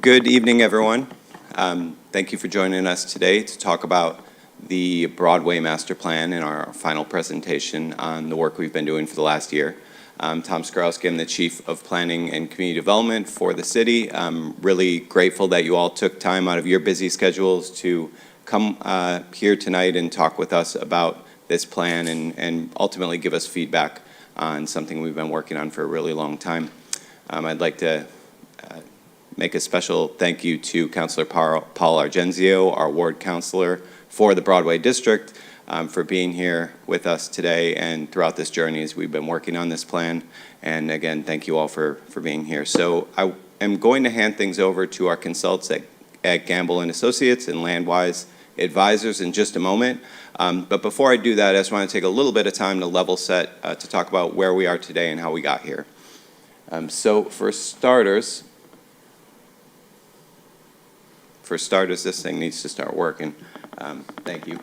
Good evening, everyone. Thank you for joining us today to talk about the Broadway Master Plan and our final presentation on the work we've been doing for the last year. Tom Skrowski, I'm the Chief of Planning and Community Development for the city. I'm really grateful that you all took time out of your busy schedules to come here tonight and talk with us about this plan and ultimately give us feedback on something we've been working on for a really long time. I'd like to make a special thank you to Councilor Paul Argenzio, our ward councilor for the Broadway District, for being here with us today and throughout this journey as we've been working on this plan. And again, thank you all for being here. So I am going to hand things over to our consultants at Gamble and Associates and Landwise Advisors in just a moment. But before I do that, I just want to take a little bit of time to level set to talk about where we are today and how we got here. So for starters, this thing needs to start working. Thank you.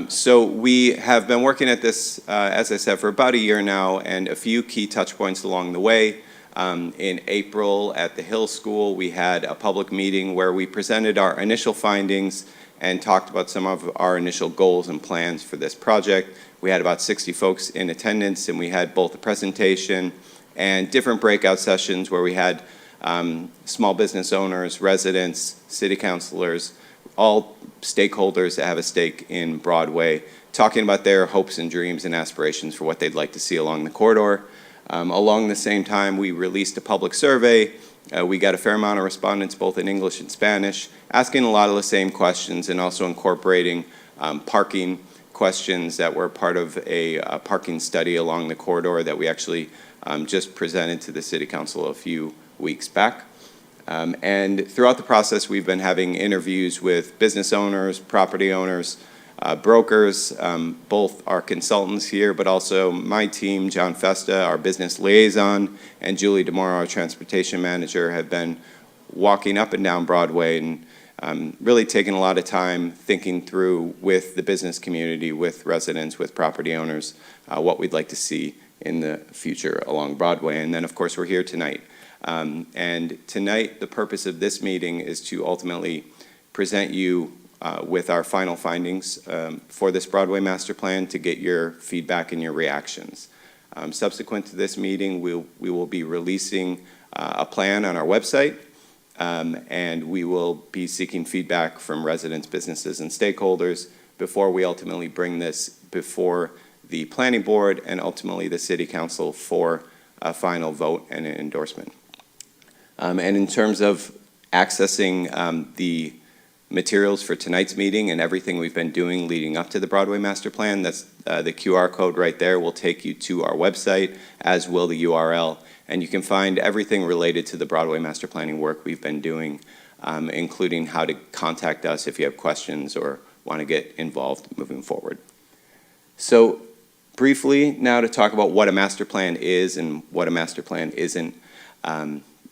So we have been working at this, as I said, for about a year now, and a few key touch points along the way. In April at the Hill School, we had a public meeting where we presented our initial findings and talked about some of our initial goals and plans for this project. We had about 60 folks in attendance, and we had both a presentation and different breakout sessions where we had small business owners, residents, city councilors, all stakeholders that have a stake in Broadway, talking about their hopes and dreams and aspirations for what they'd like to see along the corridor. Along the same time, we released a public survey. We got a fair amount of respondents, both in English and Spanish, asking a lot of the same questions and also incorporating parking questions that were part of a parking study along the corridor that we actually just presented to the City Council a few weeks back. And throughout the process, we've been having interviews with business owners, property owners, brokers, both our consultants here, but also my team, John Festa, our business liaison, and Julie DeMora, our transportation manager, have been walking up and down Broadway and really taking a lot of time thinking through with the business community, with residents, with property owners, what we'd like to see in the future along Broadway. And then, of course, we're here tonight. And tonight, the purpose of this meeting is to ultimately present you with our final findings for this Broadway Master Plan to get your feedback and your reactions. Subsequent to this meeting, we will be releasing a plan on our website, and we will be seeking feedback from residents, businesses, and stakeholders before we ultimately bring this before the Planning Board and ultimately the City Council for a final vote and an endorsement. And in terms of accessing the materials for tonight's meeting and everything we've been doing leading up to the Broadway Master Plan, that's the QR code right there will take you to our website, as will the URL. And you can find everything related to the Broadway Master Planning work we've been doing, including how to contact us if you have questions or want to get involved moving forward. So briefly now to talk about what a master plan is and what a master plan isn't.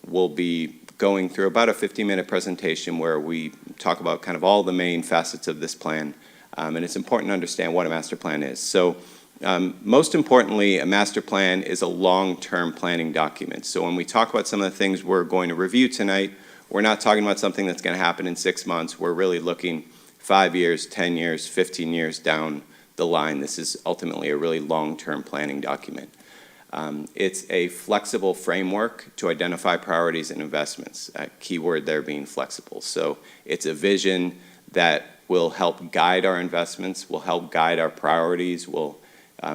We'll be going through about a 15-minute presentation where we talk about kind of all the main facets of this plan. And it's important to understand what a master plan is. So most importantly, a master plan is a long-term planning document. So when we talk about some of the things we're going to review tonight, we're not talking about something that's going to happen in 6 months. We're really looking 5 years, 10 years, 15 years down the line. This is ultimately a really long-term planning document. It's a flexible framework to identify priorities and investments, a key word there being flexible. So it's a vision that will help guide our investments, will help guide our priorities, will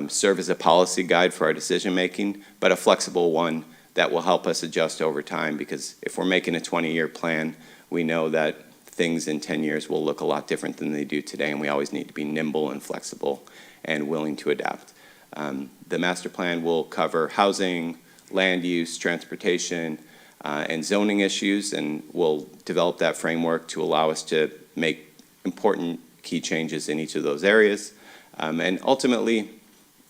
serve as a policy guide for our decision making, but a flexible one that will help us adjust over time, because if we're making a 20-year plan, we know that things in 10 years will look a lot different than they do today, and we always need to be nimble and flexible and willing to adapt. The master plan will cover housing, land use, transportation, and zoning issues, and we'll develop that framework to allow us to make important key changes in each of those areas. And ultimately,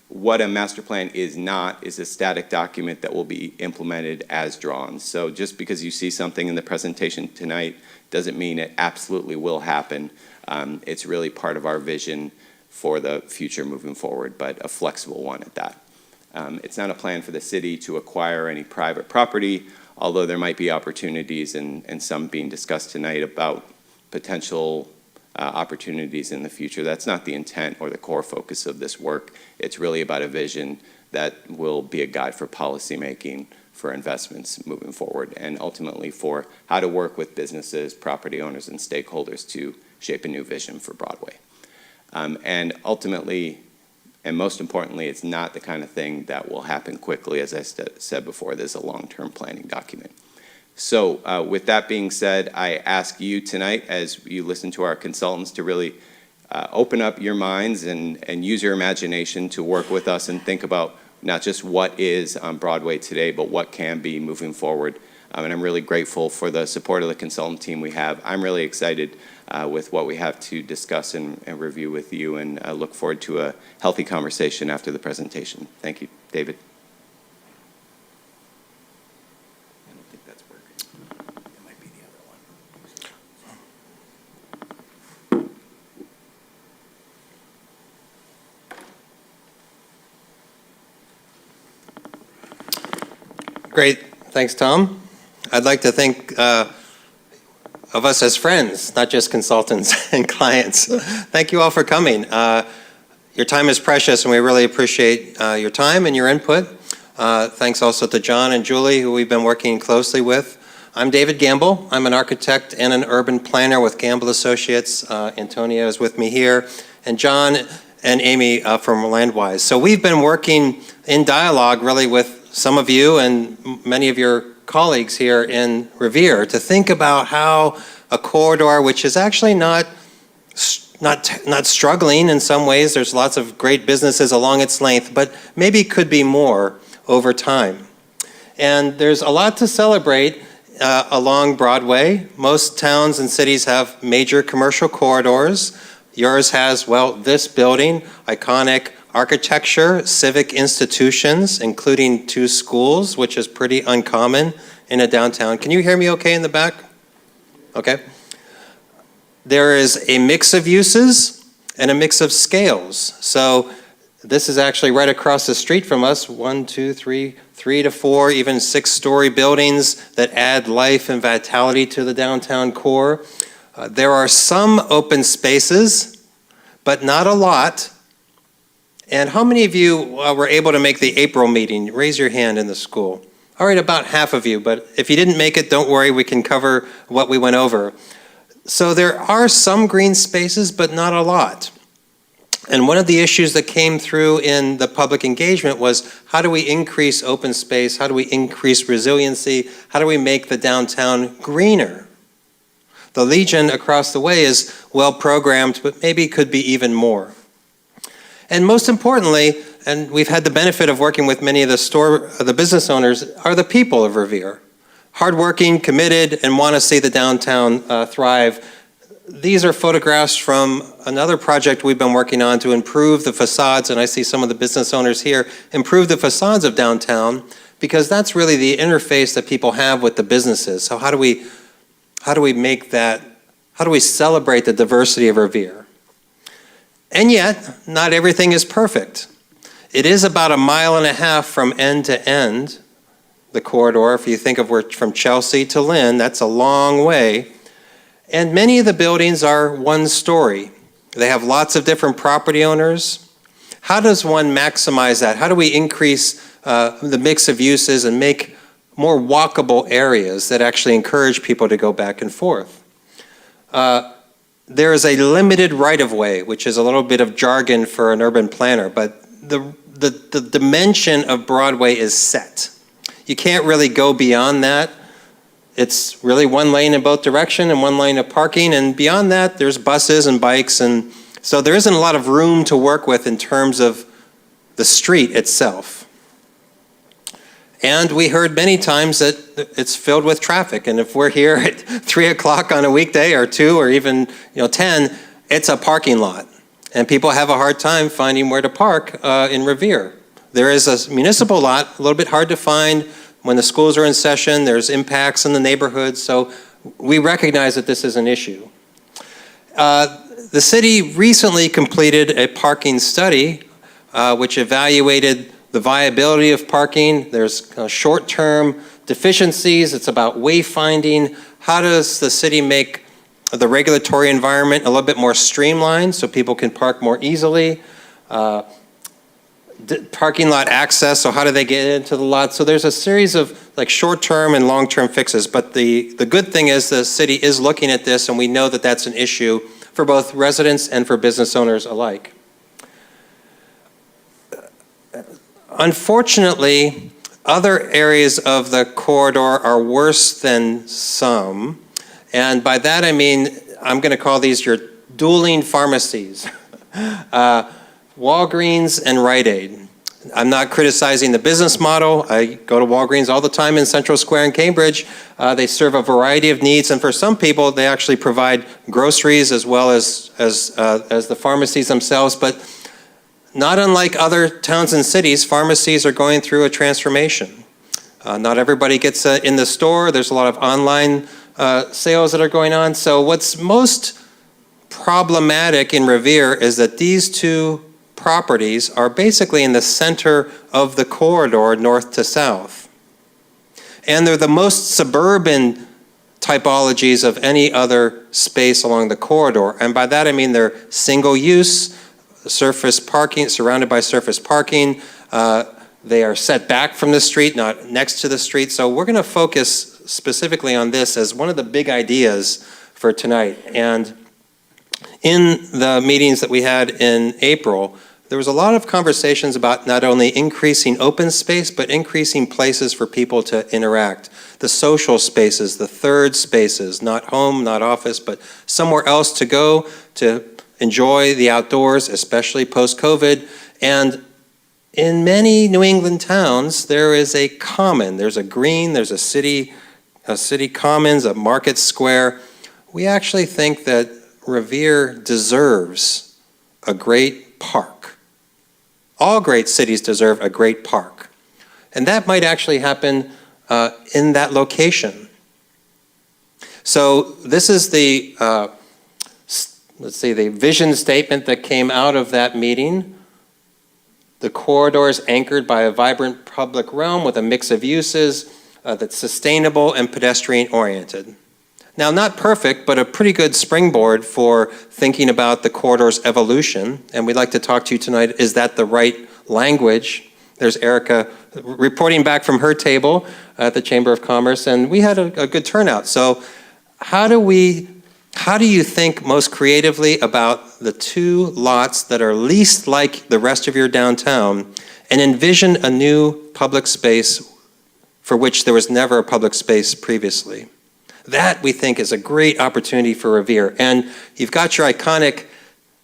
what a master plan is not is a static document that will be implemented as drawn. So just because you see something in the presentation tonight doesn't mean it absolutely will happen. It's really part of our vision for the future moving forward, but a flexible one at that. It's not a plan for the city to acquire any private property although there might be opportunities and some being discussed tonight about potential opportunities in the future, that's not the intent or the core focus of this work. It's really about a vision that will be a guide for policymaking, for investments moving forward, and ultimately for how to work with businesses, property owners, and stakeholders to shape a new vision for Broadway. And ultimately, and most importantly, it's not the kind of thing that will happen quickly. As I said before, there's a long-term planning document. So with that being said, I ask you tonight, as you listen to our consultants, to really open up your minds and use your imagination to work with us and think about not just what is on Broadway today, but what can be moving forward. And I'm really grateful for the support of the consultant team we have. I'm really excited with what we have to discuss and review with you, and I look forward to a healthy conversation after the presentation. Thank you, David. I don't think that's working. It might be the other one. Great. Thanks, Tom. I'd like to think of us as friends, not just consultants and clients. Thank you all for coming. Your time is precious, and we really appreciate your time and your input. Thanks also to John and Julie, who we've been working closely with. I'm David Gamble. I'm an architect and an urban planner with Gamble Associates. Antonia is with me here, and John and Amy from Landwise. So we've been working in dialogue really with some of you and many of your colleagues here in Revere to think about how a corridor, which is actually not struggling in some ways, there's lots of great businesses along its length, but maybe could be more over time. And there's a lot to celebrate along Broadway. Most towns and cities have major commercial corridors. Yours has, well, this building, iconic architecture, civic institutions, including 2 schools, which is pretty uncommon in a downtown. Can you hear me okay in the back? Okay. There is a mix of uses and a mix of scales. So this is actually right across the street from us, 1, 2, 3 to 4, even 6-story buildings that add life and vitality to the downtown core. There are some open spaces, but not a lot. And how many of you were able to make the April meeting? Raise your hand in the school. All right, about half of you, but if you didn't make it, don't worry, we can cover what we went over. So there are some green spaces, but not a lot. And one of the issues that came through in the public engagement was, how do we increase open space? How do we increase resiliency? How do we make the downtown greener? The Legion across the way is well programmed, but maybe could be even more. And most importantly, and we've had the benefit of working with many of the business owners, are the people of Revere. Hardworking, committed, and want to see the downtown thrive. These are photographs from another project we've been working on to improve the facades, and I see some of the business owners here, improve the facades of downtown, because that's really the interface that people have with the businesses. So how do we make that, how do we celebrate the diversity of Revere? And yet, not everything is perfect. It is about 1.5 miles from end to end, the corridor. If you think of where from Chelsea to Lynn, that's a long way. And many of the buildings are 1 story. They have lots of different property owners. How does one maximize that? How do we increase the mix of uses and make more walkable areas that actually encourage people to go back and forth? There is a limited right-of-way, which is a little bit of jargon for an urban planner, but the dimension of Broadway is set. You can't really go beyond that. It's really 1 lane in both directions and 1 lane of parking, and beyond that, there's buses and bikes, and so there isn't a lot of room to work with in terms of the street itself. And we heard many times that it's filled with traffic, and if we're here at 3 o'clock on a weekday or 2 or even 10, it's a parking lot. And people have a hard time finding where to park in Revere. There is a municipal lot, a little bit hard to find when the schools are in session. There's impacts in the neighborhood, so we recognize that this is an issue. The city recently completed a parking study which evaluated the viability of parking. There's short-term deficiencies, it's about wayfinding. How does the city make the regulatory environment a little bit more streamlined so people can park more easily? Parking lot access, so how do they get into the lot? So there's a series of like short-term and long-term fixes, but the good thing is the city is looking at this, and we know that that's an issue for both residents and for business owners alike. Unfortunately, other areas of the corridor are worse than some, and by that I mean, I'm going to call these your dueling pharmacies. Walgreens and Rite Aid. I'm not criticizing the business model. I go to Walgreens all the time in Central Square in Cambridge. They serve a variety of needs, and for some people, they actually provide groceries as well as the pharmacies themselves. But not unlike other towns and cities, pharmacies are going through a transformation. Not everybody gets in the store. There's a lot of online sales that are going on. So what's most problematic in Revere is that these two properties are basically in the center of the corridor, north to south. And they're the most suburban typologies of any other space along the corridor. And by that I mean they're single use, surface parking, surrounded by surface parking. They are set back from the street, not next to the street. So we're going to focus specifically on this as one of the big ideas for tonight. And in the meetings that we had in April, there was a lot of conversations about not only increasing open space, but increasing places for people to interact. The social spaces, the third spaces, not home, not office, but somewhere else to go to enjoy the outdoors, especially post-COVID. And in many New England towns, there is a common, there's a green, there's a city commons, a market square. We actually think that Revere deserves a great park. All great cities deserve a great park. And that might actually happen in that location. So this is the, the vision statement that came out of that meeting. The corridor is anchored by a vibrant public realm with a mix of uses that's sustainable and pedestrian oriented. Now, not perfect, but a pretty good springboard for thinking about the corridor's evolution. And we'd like to talk to you tonight, is that the right language? There's Erica reporting back from her table at the Chamber of Commerce, and we had a good turnout. So how do you think most creatively about the two lots that are least like the rest of your downtown and envision a new public space for which there was never a public space previously? That, we think, is a great opportunity for Revere. And you've got your iconic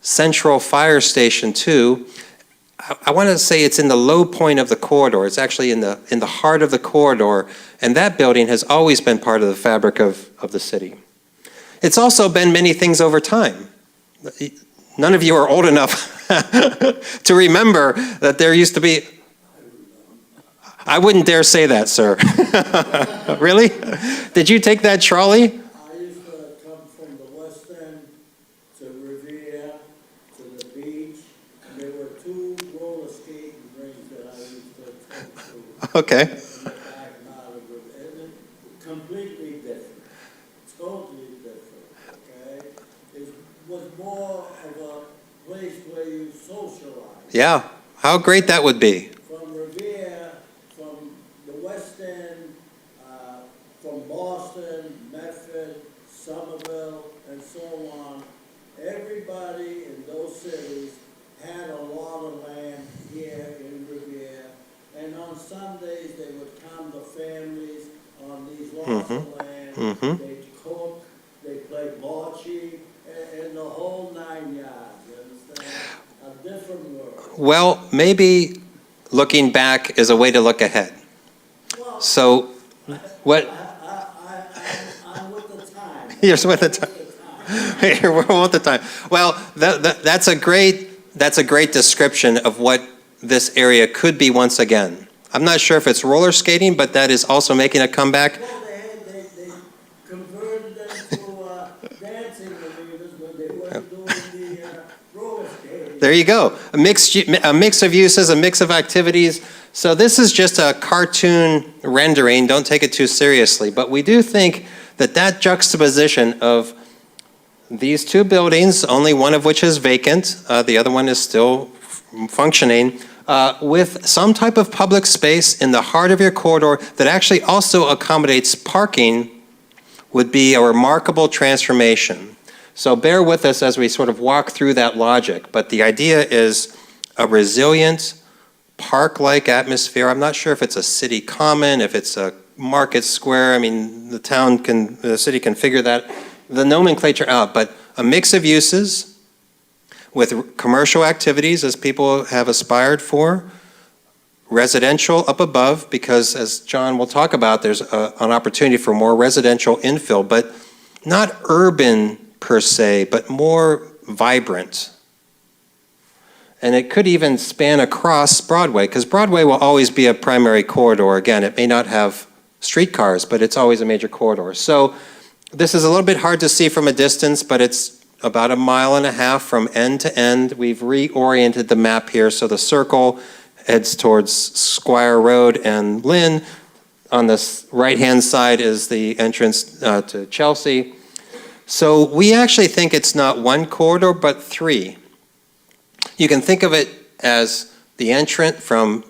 Central Fire Station, too. I want to say it's in the low point of the corridor. It's actually in the heart of the corridor. And that building has always been part of the fabric of the city. It's also been many things over time. None of you are old enough to remember that there used to be... I wouldn't dare say that, sir. Really? Did you take that trolley? I used to come from the West End to Revere, to the beach, and there were two roller skating rings that I used to take to. Okay. In the back and out of it. And it's completely different. Totally different, okay? It was more of a place where you socialize. Yeah. How great that would be. From Revere, from the West End, from Boston, Medford, Somerville, and so on, everybody in those cities had a lot of land here in Revere. And on Sundays, they would come, the families, on these lots of land. They'd cook, they'd play bocce, and the whole 9 yards, you understand? A different world. Well, maybe looking back is a way to look ahead. Well, So, what? I'm with the time. You're with the time. You're with the time. Well, that's a great description of what this area could be once again. I'm not sure if it's roller skating, but that is also making a comeback. Well, they converted them to dancing arenas when they weren't doing the roller skating. There you go. A mix of uses, a mix of activities. So this is just a cartoon rendering. Don't take it too seriously. But we do think that that juxtaposition of these two buildings, only one of which is vacant, the other one is still functioning, with some type of public space in the heart of your corridor that actually also accommodates parking would be a remarkable transformation. So bear with us as we sort of walk through that logic. But the idea is a resilient, park-like atmosphere. I'm not sure if it's a city common, if it's a market square. I mean, the city can figure the nomenclature out, but a mix of uses with commercial activities as people have aspired for, residential up above, because as John will talk about, there's an opportunity for more residential infill, but not urban per se, but more vibrant. And it could even span across Broadway, because Broadway will always be a primary corridor. Again, it may not have streetcars, but it's always a major corridor. So this is a little bit hard to see from a distance, but it's about 1.5 miles from end to end. We've reoriented the map here, so the circle heads towards Squire Road and Lynn. On the right-hand side is the entrance to Chelsea. So we actually think it's not one corridor, but 3. You can think of it as the entrant from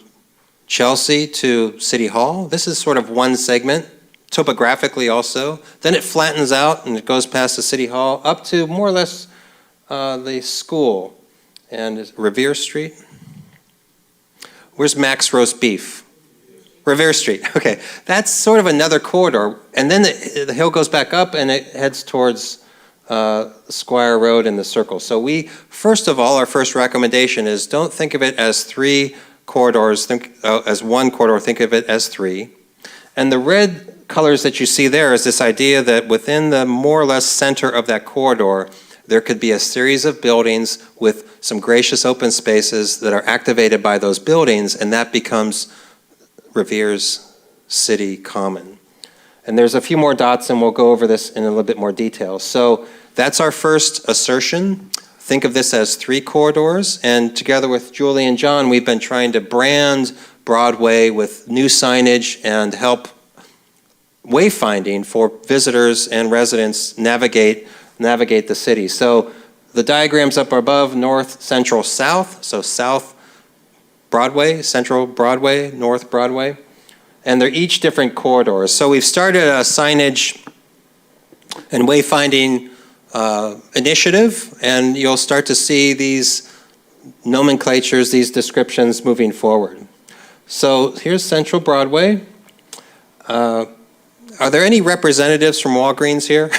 Chelsea to City Hall. This is sort of one segment, topographically also. Then it flattens out and it goes past the City Hall up to more or less the school and Revere Street. Where's Max Roast Beef? Revere Street. Okay, that's sort of another corridor. And then the hill goes back up and it heads towards Squire Road and the circle. So we, first of all, our first recommendation is don't think of it as 3 corridors, think as one corridor, think of it as 3. And the red colors that you see there is this idea that within the more or less center of that corridor, there could be a series of buildings with some gracious open spaces that are activated by those buildings, and that becomes Revere's city common. And there's a few more dots, and we'll go over this in a little bit more detail. So that's our first assertion. Think of this as 3 corridors, and together with Julie and John, we've been trying to brand Broadway with new signage and help wayfinding for visitors and residents navigate the city. So the diagrams up above, north, central, south. So south Broadway, central Broadway, north Broadway. And they're each different corridors. So we've started a signage and wayfinding initiative, and you'll start to see these nomenclatures, these descriptions moving forward. So here's Central Broadway. Are there any representatives from Walgreens here?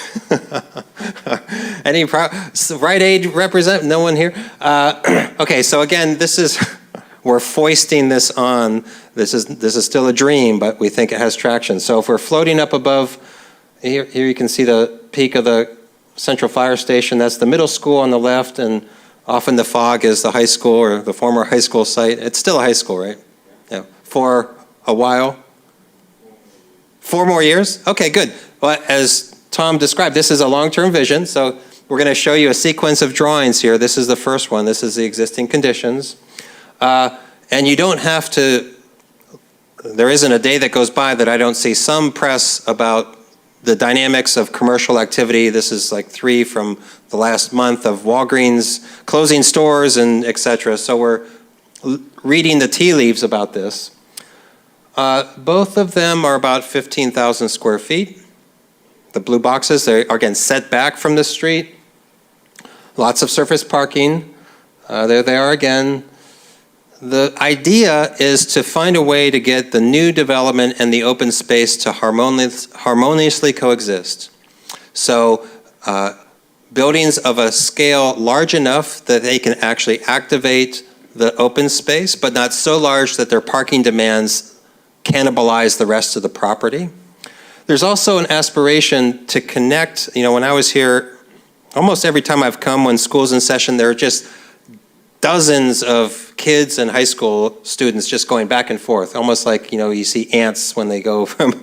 Any Rite Aid represent? No one here? Okay, so again, we're foisting this on. This is still a dream, but we think it has traction. So if we're floating up above, here you can see the peak of the Central Fire Station. That's the middle school on the left, and often the fog is the high school or the former high school site. It's still a high school, right? Yeah, for a while. 4 more years? Okay, good. Well, as Tom described, this is a long-term vision, so we're going to show you a sequence of drawings here. This is the first one. This is the existing conditions. And you don't have to, there isn't a day that goes by that I don't see some press about the dynamics of commercial activity. This is like 3 from the last month of Walgreens closing stores and et cetera. So we're reading the tea leaves about this. Both of them are about 15,000 square feet. The blue boxes, they are again set back from the street. Lots of surface parking. There they are again. The idea is to find a way to get the new development and the open space to harmoniously coexist. So buildings of a scale large enough that they can actually activate the open space, but not so large that their parking demands cannibalize the rest of the property. There's also an aspiration to connect. You know, when I was here, almost every time I've come when school's in session, there are just dozens of kids and high school students just going back and forth, almost like, you see ants when they go from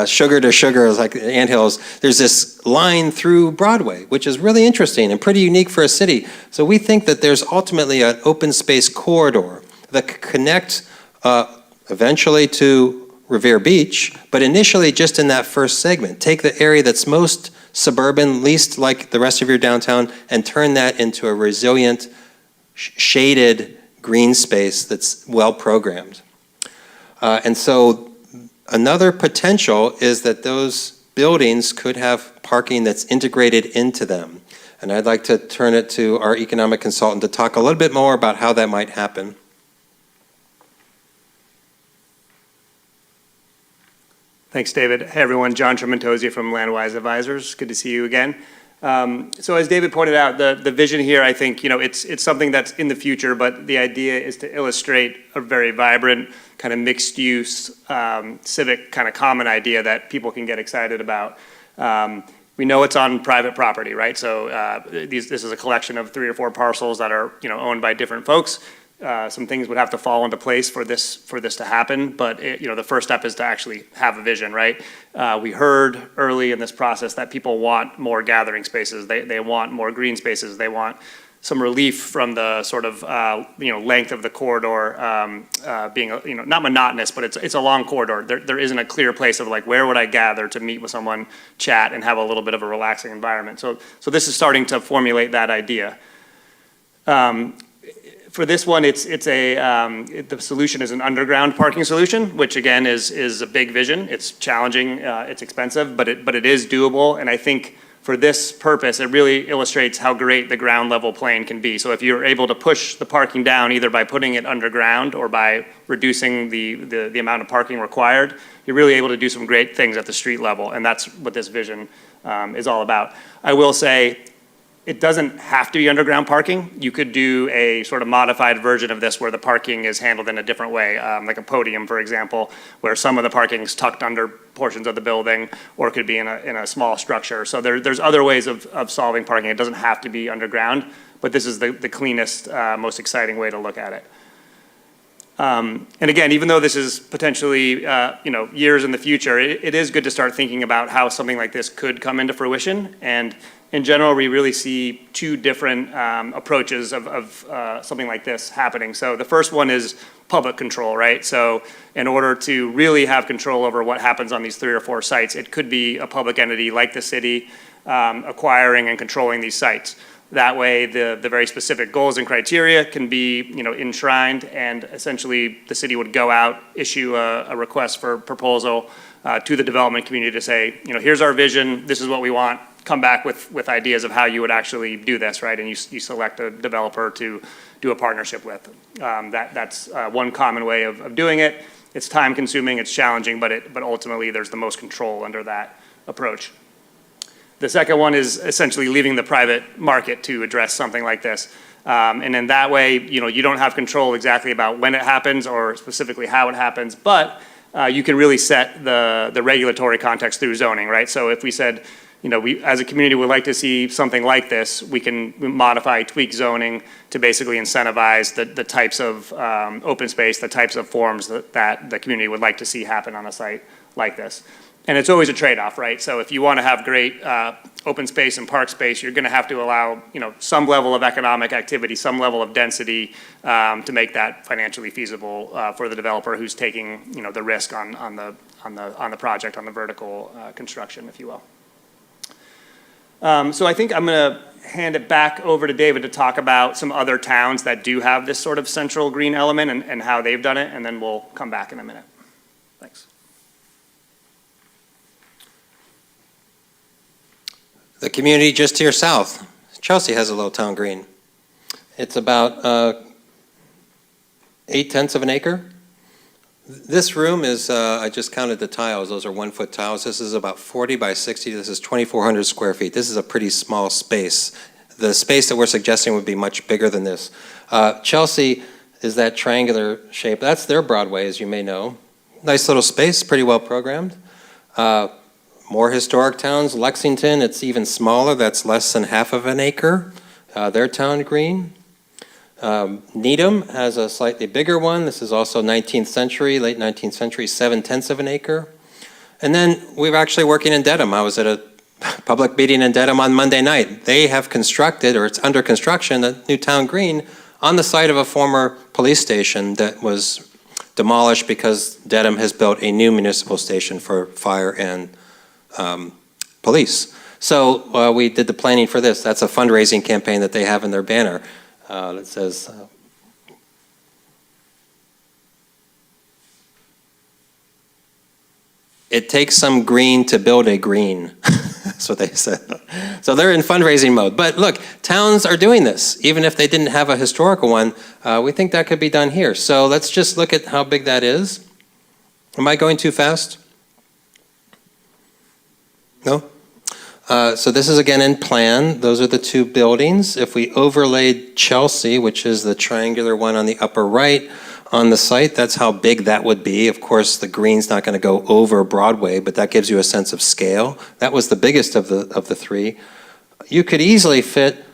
sugar to sugar, like anthills. There's this line through Broadway, which is really interesting and pretty unique for a city. So we think that there's ultimately an open space corridor that could connect eventually to Revere Beach, but initially just in that first segment. Take the area that's most suburban, least like the rest of your downtown, and turn that into a resilient, shaded green space that's well programmed. And so another potential is that those buildings could have parking that's integrated into them. And I'd like to turn it to our economic consultant to talk a little bit more about how that might happen. Thanks, David. Hey, everyone. John Trementozzi from Landwise Advisors. Good to see you again. So as David pointed out, the vision here, I think, it's something that's in the future, but the idea is to illustrate a very vibrant, kind of mixed-use, civic, kind of common idea that people can get excited about. We know it's on private property, right? So this is a collection of 3 or 4 parcels that are, owned by different folks. Some things would have to fall into place for this to happen, but the first step is to actually have a vision, right? We heard early in this process that people want more gathering spaces. They want more green spaces. They want some relief from the sort of length of the corridor being not monotonous, but it's a long corridor. There isn't a clear place of like, where would I gather to meet with someone, chat, and have a little bit of a relaxing environment. So this is starting to formulate that idea. For this one, the solution is an underground parking solution, which again is a big vision. It's challenging, it's expensive, but it is doable. And I think for this purpose, it really illustrates how great the ground level plane can be. So if you're able to push the parking down either by putting it underground or by reducing the amount of parking required, you're really able to do some great things at the street level. And that's what this vision is all about. I will say, it doesn't have to be underground parking. You could do a sort of modified version of this where the parking is handled in a different way, like a podium, for example, where some of the parking is tucked under portions of the building, or it could be in a small structure. So there's other ways of solving parking. It doesn't have to be underground, but this is the cleanest, most exciting way to look at it. And again, even though this is potentially years in the future, it is good to start thinking about how something like this could come into fruition. And in general, we really see 2 different approaches of something like this happening. So the first one is public control, right? So in order to really have control over what happens on these 3 or 4 sites, it could be a public entity like the city acquiring and controlling these sites. That way, the very specific goals and criteria can be, enshrined, and essentially the city would go out, issue a request for proposal to the development community to say, here's our vision, this is what we want, come back with ideas of how you would actually do this, right? And you select a developer to do a partnership with. That's one common way of doing it. It's time consuming, it's challenging, but ultimately there's the most control under that approach. The second one is essentially leaving the private market to address something like this. And in that way, you don't have control exactly about when it happens or specifically how it happens, but you can really set the regulatory context through zoning, right? So if we said, we as a community would like to see something like this, we can modify, tweak zoning to basically incentivize the types of open space, the types of forms that the community would like to see happen on a site like this. And it's always a trade-off, right? So if you want to have great open space and park space, you're going to have to allow, some level of economic activity, some level of density to make that financially feasible for the developer who's taking, the risk on the project, on the vertical construction, if you will. So I think I'm going to hand it back over to David to talk about some other towns that do have this sort of central green element and how they've done it, and then we'll come back in a minute. Thanks. The community just to your south, Chelsea, has a little town green. It's about 0.8 of an acre. This room is, I just counted the tiles, those are 1-foot tiles. This is about 40 by 60, this is 2,400 square feet. This is a pretty small space. The space that we're suggesting would be much bigger than this. Chelsea is that triangular shape. That's their Broadway, as you may know. Nice little space, pretty well programmed. More historic towns, Lexington, it's even smaller, that's less than 1/2 of an acre. Their town green. Needham has a slightly bigger one. This is also 19th century, late 19th century, 7/10 of an acre. And then we're actually working in Dedham. I was at a public meeting in Dedham on Monday night. They have constructed, or it's under construction, a new town green on the site of a former police station that was demolished because Dedham has built a new municipal station for fire and police. So we did the planning for this. That's a fundraising campaign that they have in their banner that says, it takes some green to build a green. That's what they said. So they're in fundraising mode. But look, towns are doing this. Even if they didn't have a historical one, we think that could be done here. So let's just look at how big that is. Am I going too fast? No? So this is again in plan. Those are the two buildings. If we overlaid Chelsea, which is the triangular one on the upper right, on the site, that's how big that would be. Of course, the green's not going to go over Broadway, but that gives you a sense of scale. That was the biggest of the three. You could easily fit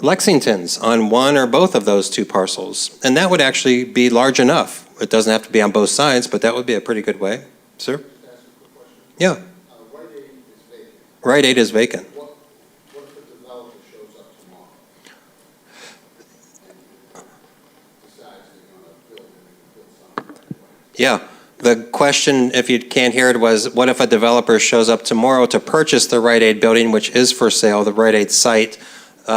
Lexington's on one or both of those two parcels, and that would actually be large enough. It doesn't have to be on both sides, but that would be a pretty good way. Sir? Yeah. Rite Aid is vacant. What if the developer shows up tomorrow? Decides they're going to build something. Yeah. The question, if you can't hear it, was what if a developer shows up tomorrow to purchase the Rite Aid building, which is for sale, the Rite Aid site?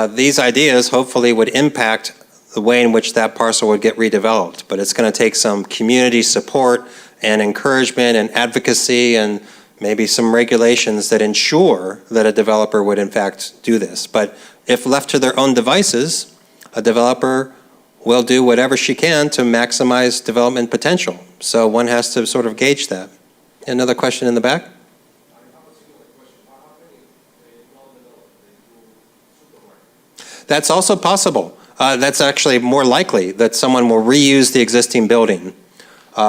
These ideas hopefully would impact the way in which that parcel would get redeveloped. But it's going to take some community support and encouragement and advocacy and maybe some regulations that ensure that a developer would in fact do this. But if left to their own devices, a developer will do whatever she can to maximize development potential. So one has to sort of gauge that. Another question in the back? That's also possible. That's actually more likely that someone will reuse the existing building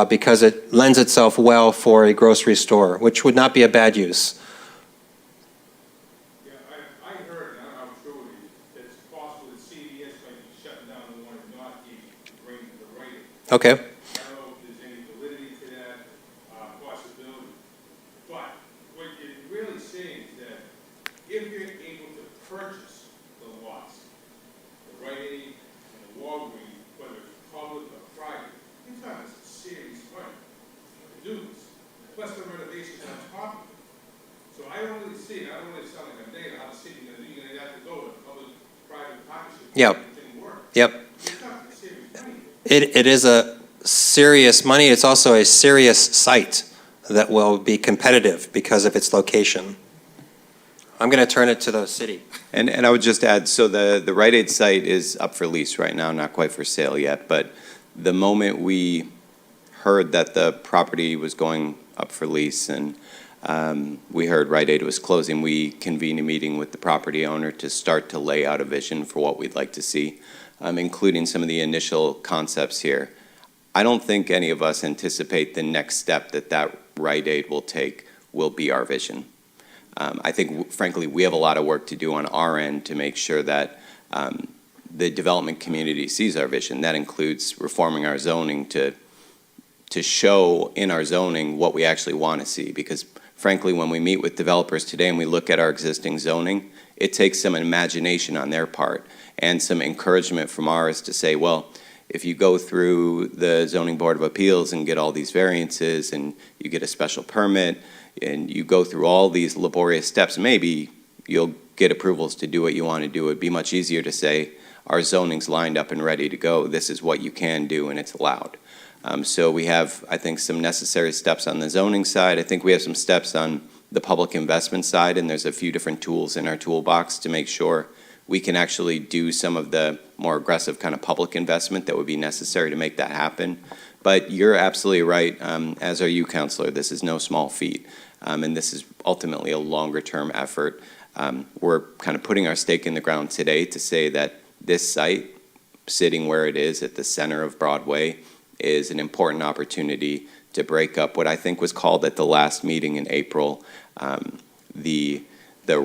because it lends itself well for a grocery store, which would not be a bad use. Yeah, I heard, and I'm sure that it's possible that CVS might be shutting down the one in Northeast to bring the Rite Aid. Okay. I don't know if there's any validity to that possibility. But what you're really saying is that if you're able to purchase the lots, the Rite Aid and the Walgreens, whether it's public or private, you're talking some serious money to do this, plus the renovations on top of it. So I don't really see it. I don't really sound like a data. How the city going to do? You're going to have to go with public-private partnership. Yep. To make everything work. Yep. You're talking serious money. It is a serious money. It's also a serious site that will be competitive because of its location. I'm going to turn it to the city. And I would just add, so the Rite Aid site is up for lease right now, not quite for sale yet, but the moment we heard that the property was going up for lease and we heard Rite Aid was closing, we convened a meeting with the property owner to start to lay out a vision for what we'd like to see, including some of the initial concepts here. I don't think any of us anticipate the next step that Rite Aid will take will be our vision. I think, frankly, we have a lot of work to do on our end to make sure that the development community sees our vision. That includes reforming our zoning to show in our zoning what we actually want to see. Because, frankly, when we meet with developers today and we look at our existing zoning, it takes some imagination on their part and some encouragement from ours to say, well, if you go through the Zoning Board of Appeals and get all these variances and you get a special permit and you go through all these laborious steps, maybe you'll get approvals to do what you want to do. It'd be much easier to say, our zoning's lined up and ready to go. This is what you can do and it's allowed. So we have, I think, some necessary steps on the zoning side. I think we have some steps on the public investment side, and there's a few different tools in our toolbox to make sure we can actually do some of the more aggressive kind of public investment that would be necessary to make that happen. But you're absolutely right, as are you, Councilor. This is no small feat, and this is ultimately a longer-term effort. We're kind of putting our stake in the ground today to say that this site, sitting where it is at the center of Broadway, is an important opportunity to break up what I think was called at the last meeting in April, the the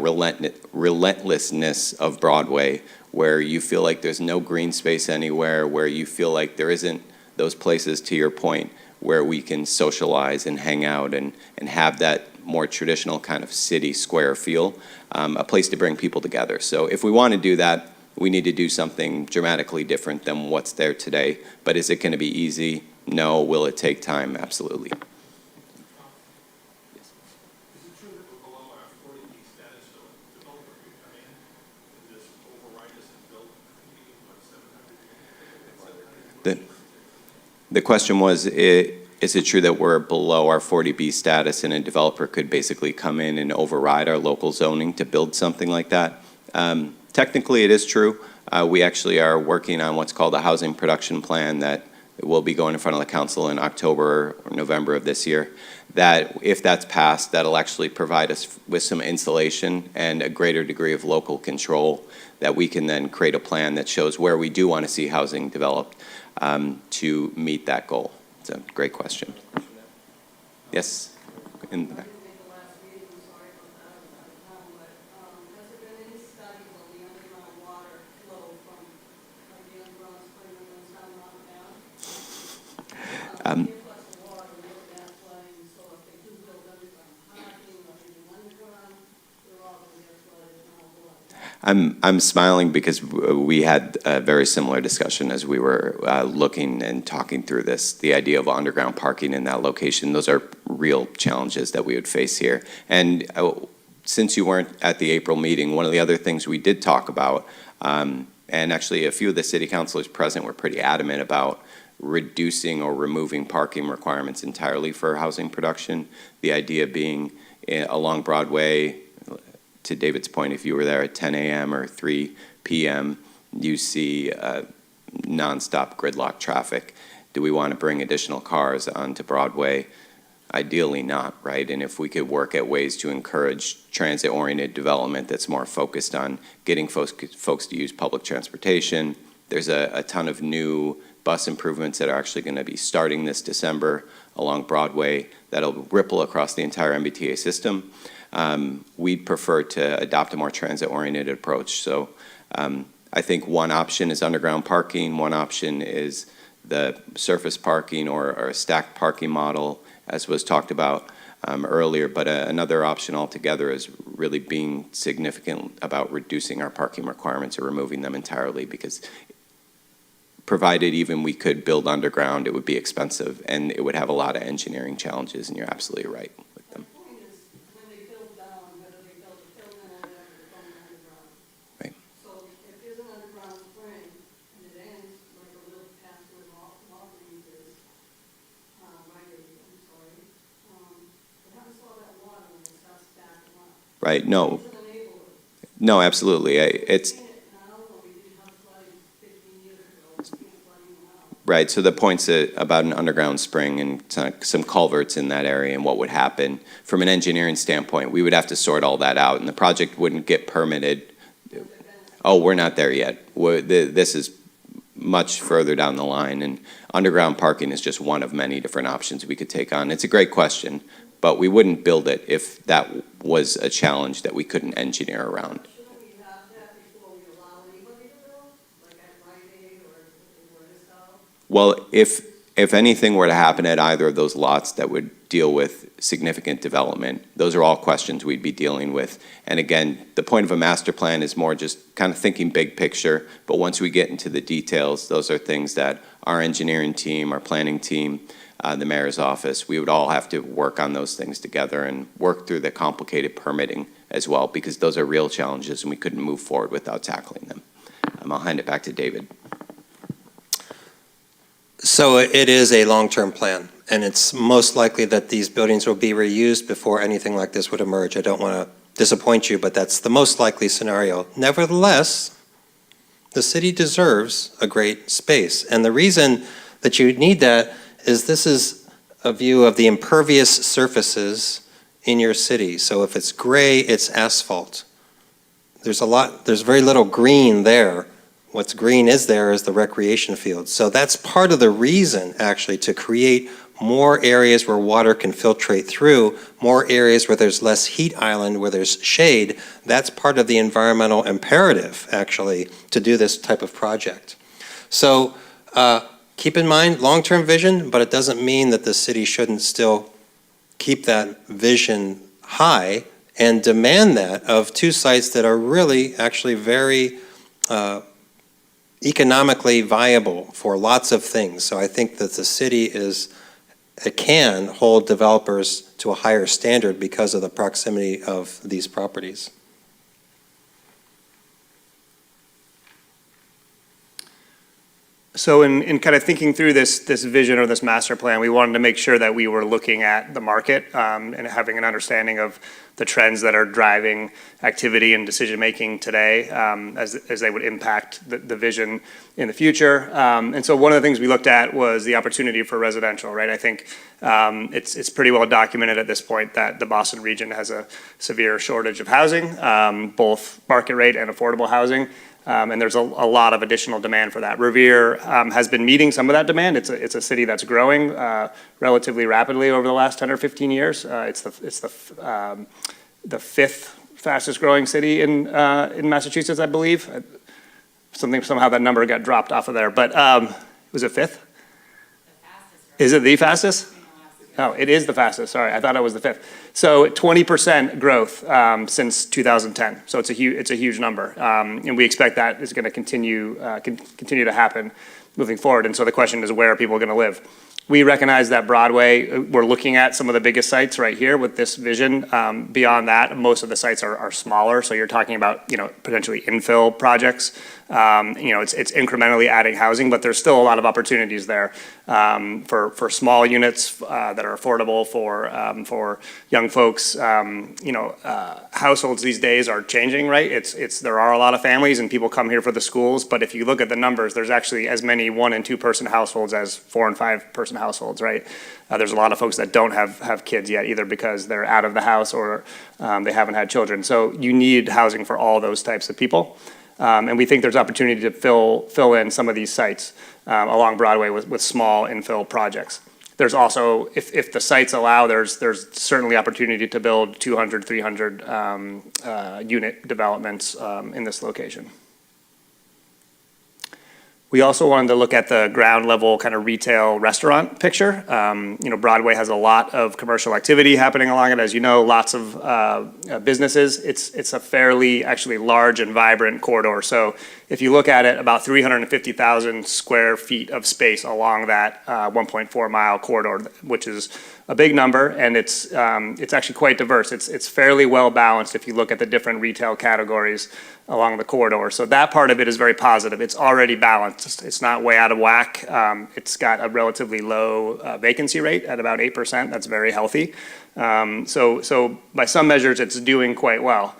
relentlessness of Broadway, where you feel like there's no green space anywhere, where you feel like there isn't those places, to your point, where we can socialize and hang out and have that more traditional kind of city square feel, a place to bring people together. So if we want to do that, we need to do something dramatically different than what's there today. But is it going to be easy? No. Will it take time? Absolutely. Is it true that we're below our 40B status, so a developer could come in and just override us and build, I think, 700? The question was, is it true that we're below our 40B status and a developer could basically come in and override our local zoning to build something like that? Technically, it is true. We actually are working on what's called a housing production plan that will be going in front of the council in October or November of this year. That if that's passed, that'll actually provide us with some insulation and a greater degree of local control that we can then create a plan that shows where we do want to see housing developed to meet that goal. It's a great question. Yes? In the back. I'm smiling because we had a very similar discussion as we were looking and talking through this, the idea of underground parking in that location. Those are real challenges that we would face here. And since you weren't at the April meeting, one of the other things we did talk about, and actually a few of the city councilors present were pretty adamant about reducing or removing parking requirements entirely for housing production. The idea being along Broadway, to David's point, if you were there at 10 a.m. or 3 p.m., you see nonstop gridlock traffic. Do we want to bring additional cars onto Broadway? Ideally not, right? And if we could work at ways to encourage transit-oriented development that's more focused on getting folks to use public transportation. There's a ton of new bus improvements that are actually going to be starting this December along Broadway that'll ripple across the entire MBTA system. We'd prefer to adopt a more transit-oriented approach. So I think one option is underground parking. One option is the surface parking or a stacked parking model, as was talked about earlier. But another option altogether is really being significant about reducing our parking requirements or removing them entirely, because provided even we could build underground, it would be expensive and it would have a lot of engineering challenges, and you're absolutely right with them. Right. So if there's an underground spring and it ends like a little path where Walgreens is, what happens to all that water when it starts backing up? Right, no. It's in the neighborhood. No, absolutely. It's right. So the point's about an underground spring and some culverts in that area and what would happen. From an engineering standpoint, we would have to sort all that out, and the project wouldn't get permitted. Oh, we're not there yet. This is much further down the line, and underground parking is just one of many different options we could take on. It's a great question, but we wouldn't build it if that was a challenge that we couldn't engineer around. Shouldn't we have that before we allow anybody to build, like at Rite Aid or this house? Well, if anything were to happen at either of those lots that would deal with significant development, those are all questions we'd be dealing with. And again, the point of a master plan is more just kind of thinking big picture, but once we get into the details, those are things that our engineering team, our planning team, the mayor's office, we would all have to work on those things together and work through the complicated permitting as well, because those are real challenges and we couldn't move forward without tackling them. I'll hand it back to David. So it is a long-term plan, and it's most likely that these buildings will be reused before anything like this would emerge. I don't want to disappoint you, but that's the most likely scenario. Nevertheless, the city deserves a great space, and the reason that you need that is this is a view of the impervious surfaces in your city. So if it's gray, it's asphalt. There's very little green there. What's green is there is the recreation field. So that's part of the reason, actually, to create more areas where water can filtrate through, more areas where there's less heat island, where there's shade. That's part of the environmental imperative, actually, to do this type of project. So keep in mind long-term vision, but it doesn't mean that the city shouldn't still keep that vision high and demand that of two sites that are really actually very economically viable for lots of things. So I think that the city it can hold developers to a higher standard because of the proximity of these properties. So in kind of thinking through this vision or this master plan, we wanted to make sure that we were looking at the market and having an understanding of the trends that are driving activity and decision-making today as they would impact the vision in the future. And so one of the things we looked at was the opportunity for residential, right? I think it's pretty well documented at this point that the Boston region has a severe shortage of housing, both market rate and affordable housing. And there's a lot of additional demand for that. Revere has been meeting some of that demand. It's a city that's growing relatively rapidly over the last 10 or 15 years. It's the fifth fastest growing city in Massachusetts, I believe. Somehow that number got dropped off of there, but was it fifth? The fastest, right? Is it the fastest? Oh, it is the fastest. Sorry, I thought it was the fifth. So 20% growth since 2010. So it's a huge number, and we expect that is going to continue to happen moving forward. And so the question is, where are people going to live? We recognize that Broadway, we're looking at some of the biggest sites right here with this vision. Beyond that, most of the sites are smaller. So you're talking about, potentially infill projects. It's incrementally adding housing, but there's still a lot of opportunities there for small units that are affordable for young folks. Households these days are changing, right? There are a lot of families and people come here for the schools, but if you look at the numbers, there's actually as many 1- and 2-person households as 4- and 5-person households, right? There's a lot of folks that don't have kids yet, either because they're out of the house or they haven't had children. So you need housing for all those types of people. And we think there's opportunity to fill in some of these sites along Broadway with small infill projects. There's also, if the sites allow, there's certainly opportunity to build 200, 300 unit developments in this location. We also wanted to look at the ground level kind of retail restaurant picture. Broadway has a lot of commercial activity happening along it, as you know, lots of businesses. It's a fairly actually large and vibrant corridor. So if you look at it, about 350,000 square feet of space along that 1.4 mile corridor, which is a big number, and it's actually quite diverse. It's fairly well balanced if you look at the different retail categories along the corridor. So that part of it is very positive. It's already balanced. It's not way out of whack. It's got a relatively low vacancy rate at about 8%. That's very healthy. So by some measures, it's doing quite well.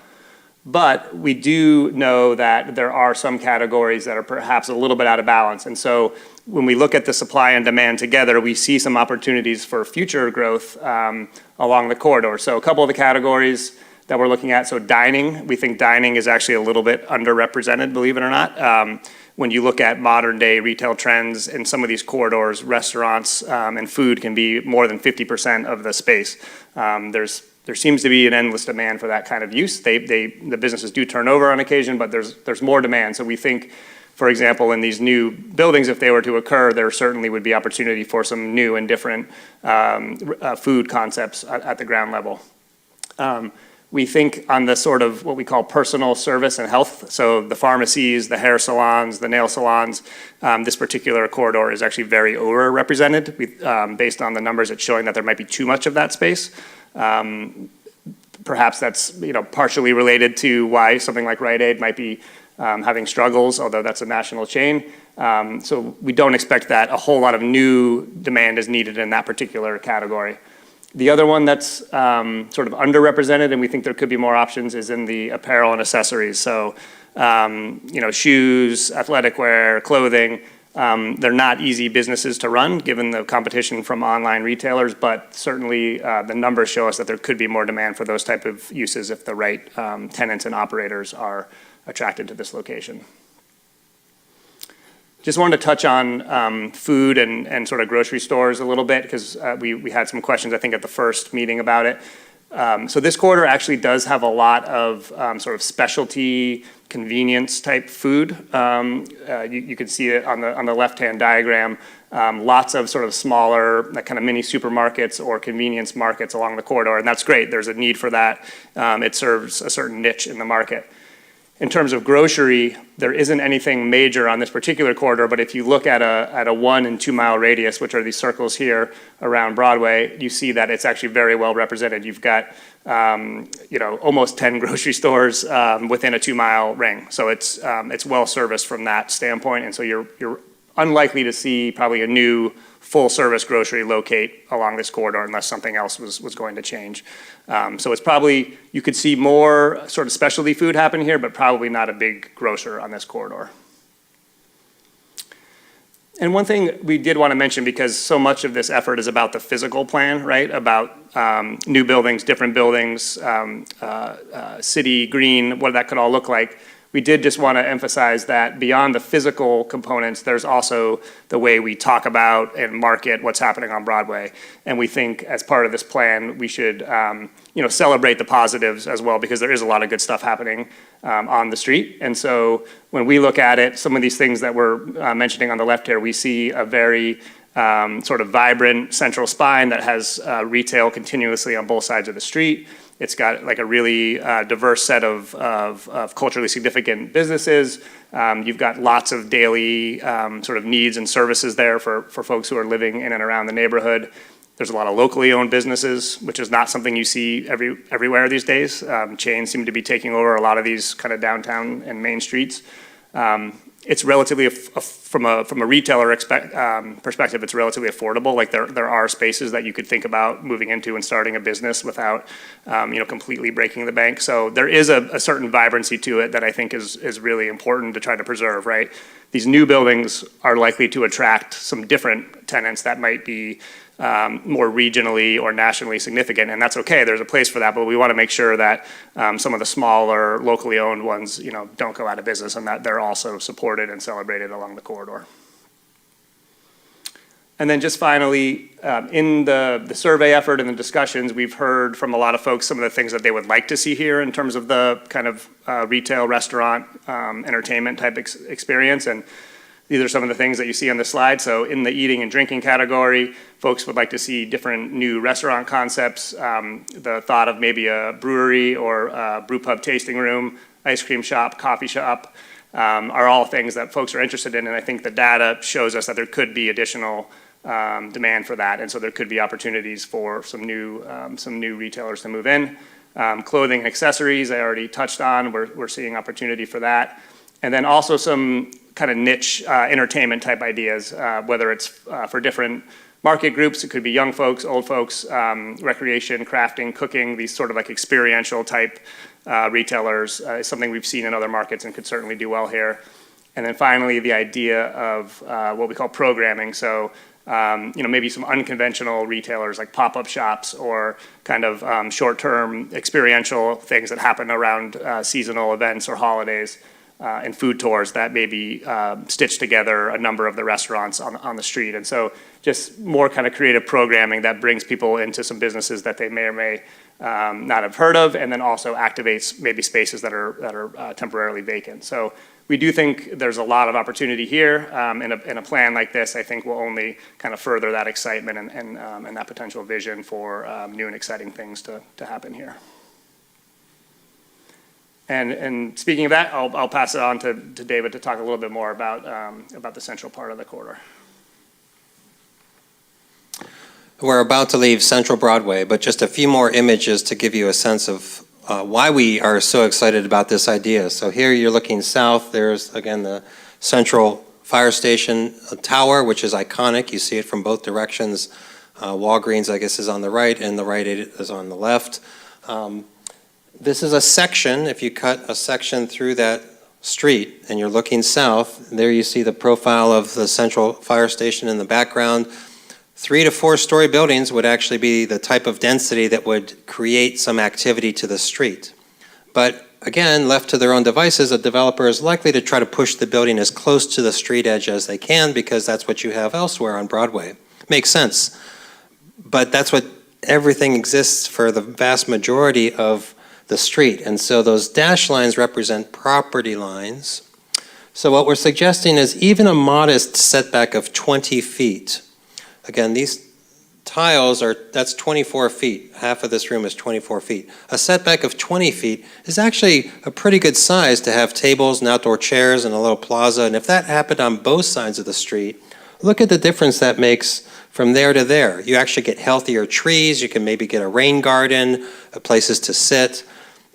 But we do know that there are some categories that are perhaps a little bit out of balance. And so when we look at the supply and demand together, we see some opportunities for future growth along the corridor. So a couple of the categories that we're looking at, so dining, we think dining is actually a little bit underrepresented, believe it or not. When you look at modern day retail trends in some of these corridors, restaurants and food can be more than 50% of the space. There seems to be an endless demand for that kind of use. The businesses do turn over on occasion, but there's more demand. So we think, for example, in these new buildings, if they were to occur, there certainly would be opportunity for some new and different food concepts at the ground level. We think on the sort of what we call personal service and health, so the pharmacies, the hair salons, the nail salons, this particular corridor is actually very overrepresented. Based on the numbers, it's showing that there might be too much of that space. Perhaps that's partially related to why something like Rite Aid might be having struggles, although that's a national chain. So we don't expect that a whole lot of new demand is needed in that particular category. The other one that's sort of underrepresented, and we think there could be more options, is in the apparel and accessories. So, shoes, athletic wear, clothing. They're not easy businesses to run, given the competition from online retailers, but certainly the numbers show us that there could be more demand for those type of uses if the right tenants and operators are attracted to this location. Just wanted to touch on food and sort of grocery stores a little bit, because we had some questions, I think, at the first meeting about it. So this corridor actually does have a lot of sort of specialty convenience type food. You can see it on the left-hand diagram. Lots of sort of smaller, like kind of mini supermarkets or convenience markets along the corridor, and that's great. There's a need for that. It serves a certain niche in the market. In terms of grocery, there isn't anything major on this particular corridor, but if you look at a 1 and 2 mile radius, which are these circles here around Broadway, you see that it's actually very well represented. You've got almost 10 grocery stores within a 2 mile ring. So it's well serviced from that standpoint, and so you're unlikely to see probably a new full-service grocery locate along this corridor unless something else was going to change. So it's probably, you could see more sort of specialty food happen here, but probably not a big grocer on this corridor. And one thing we did want to mention, because so much of this effort is about the physical plan, right? About new buildings, different buildings, city green, what that could all look like. We did just want to emphasize that beyond the physical components, there's also the way we talk about and market what's happening on Broadway. And we think as part of this plan, we should celebrate the positives as well, because there is a lot of good stuff happening on the street. And so when we look at it, some of these things that we're mentioning on the left here, we see a very sort of vibrant central spine that has retail continuously on both sides of the street. It's got like a really diverse set of culturally significant businesses. You've got lots of daily sort of needs and services there for folks who are living in and around the neighborhood. There's a lot of locally owned businesses, which is not something you see everywhere these days. Chains seem to be taking over a lot of these kind of downtown and main streets. It's relatively, from a retailer perspective, it's relatively affordable. Like there are spaces that you could think about moving into and starting a business without, completely breaking the bank. So there is a certain vibrancy to it that I think is really important to try to preserve, right? These new buildings are likely to attract some different tenants that might be more regionally or nationally significant, and that's okay. There's a place for that, but we want to make sure that some of the smaller, locally owned ones, don't go out of business, and that they're also supported and celebrated along the corridor. And then just finally, in the survey effort and the discussions, we've heard from a lot of folks some of the things that they would like to see here in terms of the kind of retail, restaurant, entertainment type experience. And these are some of the things that you see on the slide. So in the eating and drinking category, folks would like to see different new restaurant concepts. The thought of maybe a brewery or a brew pub tasting room, ice cream shop, coffee shop, are all things that folks are interested in. And I think the data shows us that there could be additional demand for that. And so there could be opportunities for some new retailers to move in. Clothing and accessories, I already touched on. We're seeing opportunity for that. And then also some kind of niche entertainment type ideas, whether it's for different market groups. It could be young folks, old folks, recreation, crafting, cooking, these sort of like experiential type retailers is something we've seen in other markets and could certainly do well here. And then finally, the idea of what we call programming. So maybe some unconventional retailers like pop-up shops or kind of short-term experiential things that happen around seasonal events or holidays. And food tours that maybe stitch together a number of the restaurants on the street. And so just more kind of creative programming that brings people into some businesses that they may or may not have heard of, and then also activates maybe spaces that are temporarily vacant. So we do think there's a lot of opportunity here, and a plan like this, I think, will only kind of further that excitement and that potential vision for new and exciting things to happen here. And speaking of that, I'll pass it on to David to talk a little bit more about the central part of the corridor. We're about to leave Central Broadway, but just a few more images to give you a sense of why we are so excited about this idea. So here you're looking south. There's, again, the Central Fire Station tower, which is iconic. You see it from both directions. Walgreens, I guess, is on the right, and the right is on the left. This is a section. If you cut a section through that street and you're looking south, there you see the profile of the Central Fire Station in the background. 3 to 4 story buildings would actually be the type of density that would create some activity to the street. But again, left to their own devices, a developer is likely to try to push the building as close to the street edge as they can because that's what you have elsewhere on Broadway. Makes sense. But that's what everything exists for the vast majority of the street. And so those dashed lines represent property lines. So what we're suggesting is even a modest setback of 20 feet. Again, these tiles that's 24 feet. Half of this room is 24 feet. A setback of 20 feet is actually a pretty good size to have tables and outdoor chairs and a little plaza. And if that happened on both sides of the street, look at the difference that makes from there to there. You actually get healthier trees. You can maybe get a rain garden, places to sit.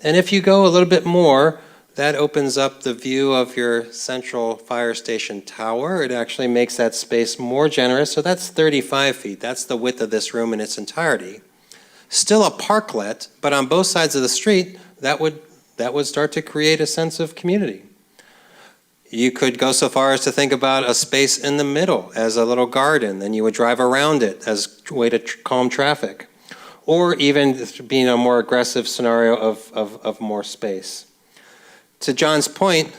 And if you go a little bit more, that opens up the view of your central fire station tower. It actually makes that space more generous. So that's 35 feet. That's the width of this room in its entirety. Still a parklet, but on both sides of the street, that would start to create a sense of community. You could go so far as to think about a space in the middle as a little garden, and you would drive around it as a way to calm traffic. Or even being a more aggressive scenario of more space. To John's point,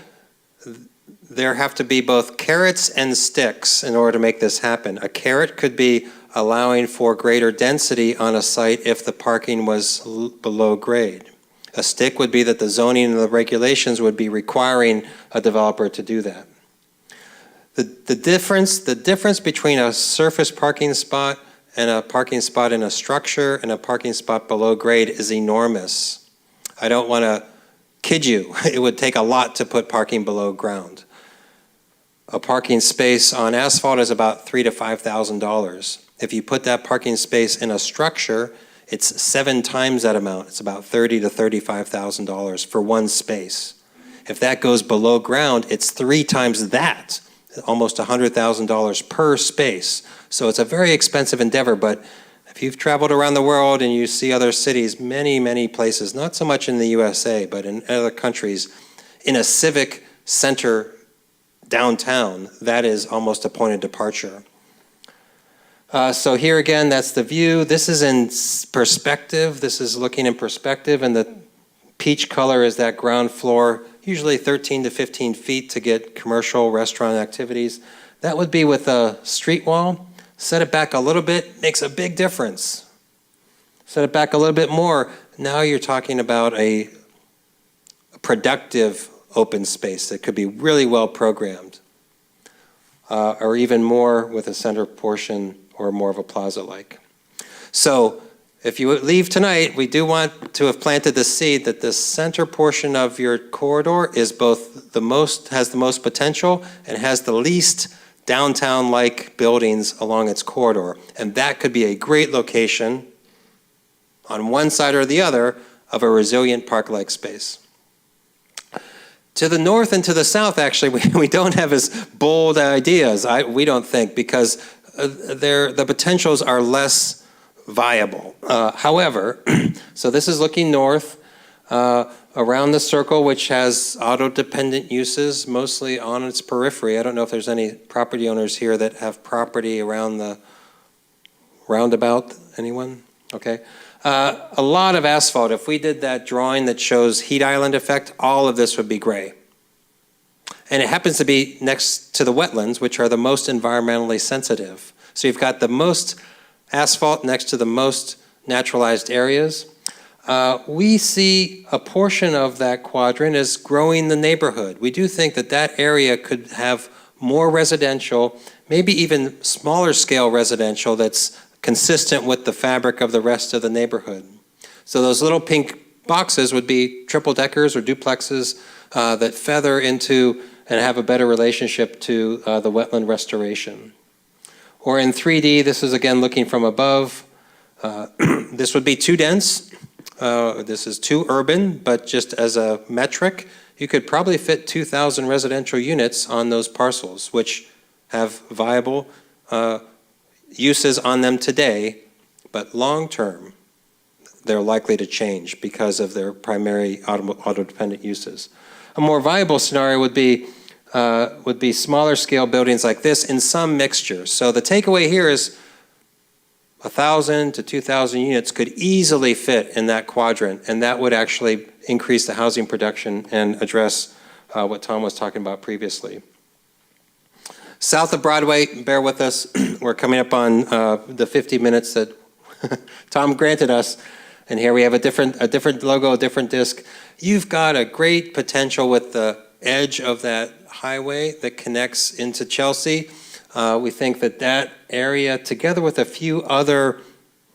there have to be both carrots and sticks in order to make this happen. A carrot could be allowing for greater density on a site if the parking was below grade. A stick would be that the zoning and the regulations would be requiring a developer to do that. The difference between a surface parking spot and a parking spot in a structure and a parking spot below grade is enormous. I don't want to kid you. It would take a lot to put parking below ground. A parking space on asphalt is about $3,000 to $5,000. If you put that parking space in a structure, it's 7 times that amount. It's about $30,000 to $35,000 for one space. If that goes below ground, it's 3 times that, almost $100,000 per space. So it's a very expensive endeavor, but if you've traveled around the world and you see other cities, many, many places, not so much in the USA, but in other countries, in a civic center downtown, that is almost a point of departure. So here again, that's the view. This is in perspective. This is looking in perspective, and the peach color is that ground floor, usually 13 to 15 feet to get commercial restaurant activities. That would be with a street wall. Set it back a little bit, makes a big difference. Set it back a little bit more. Now you're talking about a productive open space that could be really well programmed. Or even more with a center portion or more of a plaza-like. So if you leave tonight, we do want to have planted the seed that the center portion of your corridor is both has the most potential and has the least downtown-like buildings along its corridor. And that could be a great location on one side or the other of a resilient park-like space. To the north and to the south, actually, we don't have as bold ideas, we don't think, because the potentials are less viable. However, so this is looking north, around the circle, which has auto-dependent uses, mostly on its periphery. I don't know if there's any property owners here that have property around the roundabout. Anyone? Okay. A lot of asphalt. If we did that drawing that shows heat island effect, all of this would be gray. And it happens to be next to the wetlands, which are the most environmentally sensitive. So you've got the most asphalt next to the most naturalized areas. We see a portion of that quadrant as growing the neighborhood. We do think that that area could have more residential, maybe even smaller scale residential that's consistent with the fabric of the rest of the neighborhood. So those little pink boxes would be triple deckers or duplexes that feather into and have a better relationship to the wetland restoration. Or in 3D, this is again looking from above. This would be too dense. This is too urban, but just as a metric, you could probably fit 2,000 residential units on those parcels, which have viable uses on them today, but long-term, they're likely to change because of their primary auto-dependent uses. A more viable scenario would be smaller scale buildings like this in some mixture. So the takeaway here is 1,000 to 2,000 units could easily fit in that quadrant, and that would actually increase the housing production and address what Tom was talking about previously. South of Broadway, bear with us, we're coming up on the 50 minutes that Tom granted us, and here we have a different logo, a different disc. You've got a great potential with the edge of that highway that connects into Chelsea. We think that that area, together with a few other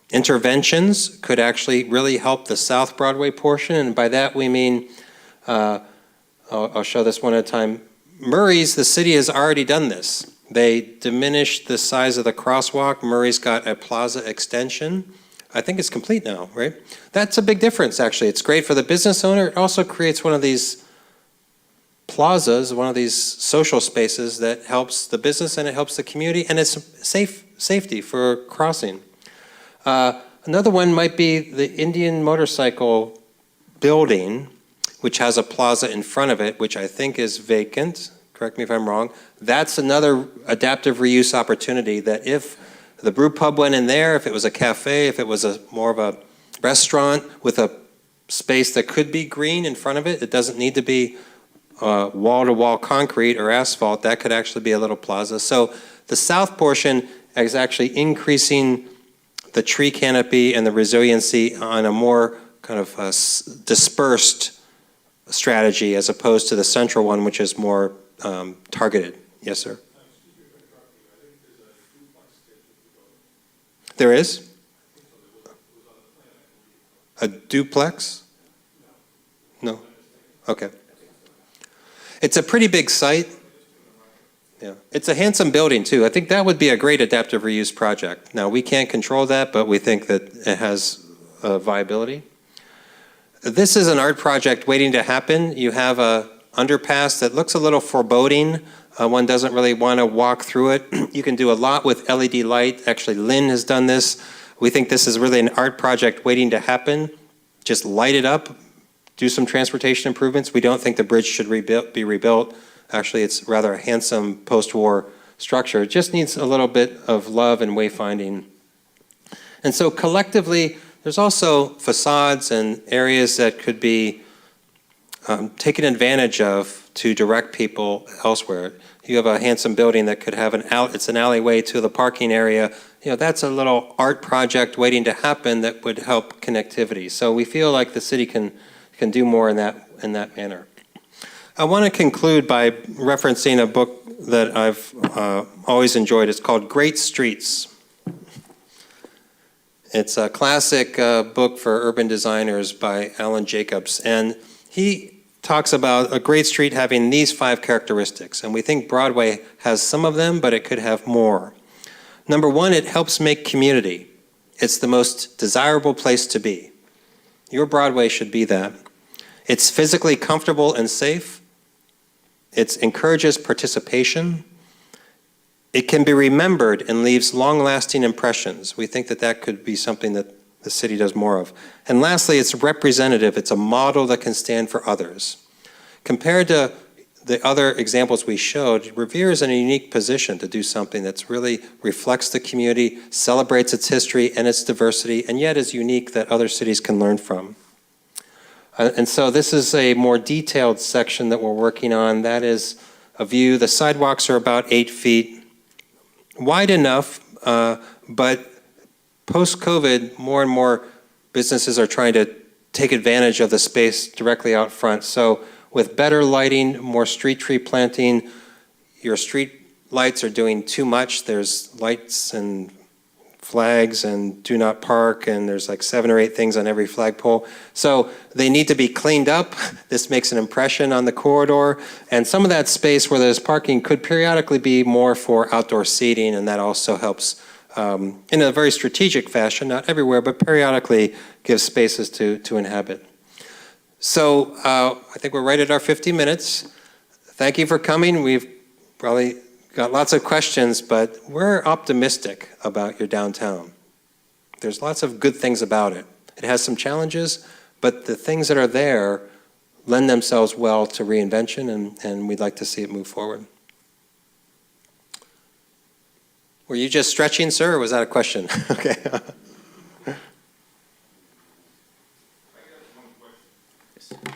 interventions, could actually really help the South Broadway portion, and by that we mean, I'll show this one at a time. Murray's, the city has already done this. They diminished the size of the crosswalk. Murray's got a plaza extension. I think it's complete now, right? That's a big difference, actually. It's great for the business owner. It also creates one of these plazas, one of these social spaces that helps the business and it helps the community, and it's safety for crossing. Another one might be the Indian Motorcycle Building, which has a plaza in front of it, which I think is vacant. Correct me if I'm wrong. That's another adaptive reuse opportunity that if the brew pub went in there, if it was a cafe, if it was more of a restaurant with a space that could be green in front of it, it doesn't need to be wall-to-wall concrete or asphalt, that could actually be a little plaza. So the south portion is actually increasing the tree canopy and the resiliency on a more kind of dispersed strategy as opposed to the central one, which is more targeted. Yes, sir? There is? A duplex? No? Okay. It's a pretty big site. Yeah. It's a handsome building, too. I think that would be a great adaptive reuse project. Now, we can't control that, but we think that it has viability. This is an art project waiting to happen. You have a underpass that looks a little foreboding. One doesn't really want to walk through it. You can do a lot with LED light. Actually, Lynn has done this. We think this is really an art project waiting to happen. Just light it up, do some transportation improvements. We don't think the bridge should be rebuilt. Actually, it's rather a handsome post-war structure. It just needs a little bit of love and wayfinding. And so collectively, there's also facades and areas that could be taken advantage of to direct people elsewhere. You have a handsome building that could have it's an alleyway to the parking area. You know, that's a little art project waiting to happen that would help connectivity. So we feel like the city can do more in that manner. I want to conclude by referencing a book that I've always enjoyed. It's called Great Streets. It's a classic book for urban designers by Alan Jacobs, and he talks about a great street having these 5 characteristics, and we think Broadway has some of them, but it could have more. Number 1, it helps make community. It's the most desirable place to be. Your Broadway should be that. It's physically comfortable and safe. It encourages participation. It can be remembered and leaves long-lasting impressions. We think that that could be something that the city does more of. And lastly, it's representative. It's a model that can stand for others. Compared to the other examples we showed, Revere is in a unique position to do something that really reflects the community, celebrates its history and its diversity, and yet is unique that other cities can learn from. And so this is a more detailed section that we're working on. That is a view. The sidewalks are about 8 feet, wide enough, but post-COVID, more and more businesses are trying to take advantage of the space directly out front. So with better lighting, more street tree planting, your street lights are doing too much. There's lights and flags and do not park, and there's like 7 or 8 things on every flagpole. So they need to be cleaned up. This makes an impression on the corridor, and some of that space where there's parking could periodically be more for outdoor seating, and that also helps in a very strategic fashion, not everywhere, but periodically gives spaces to inhabit. So I think we're right at our 50 minutes. Thank you for coming. We've probably got lots of questions, but we're optimistic about your downtown. There's lots of good things about it. It has some challenges, but the things that are there lend themselves well to reinvention, and we'd like to see it move forward. Were you just stretching, sir, or was that a question? Okay. I got one question.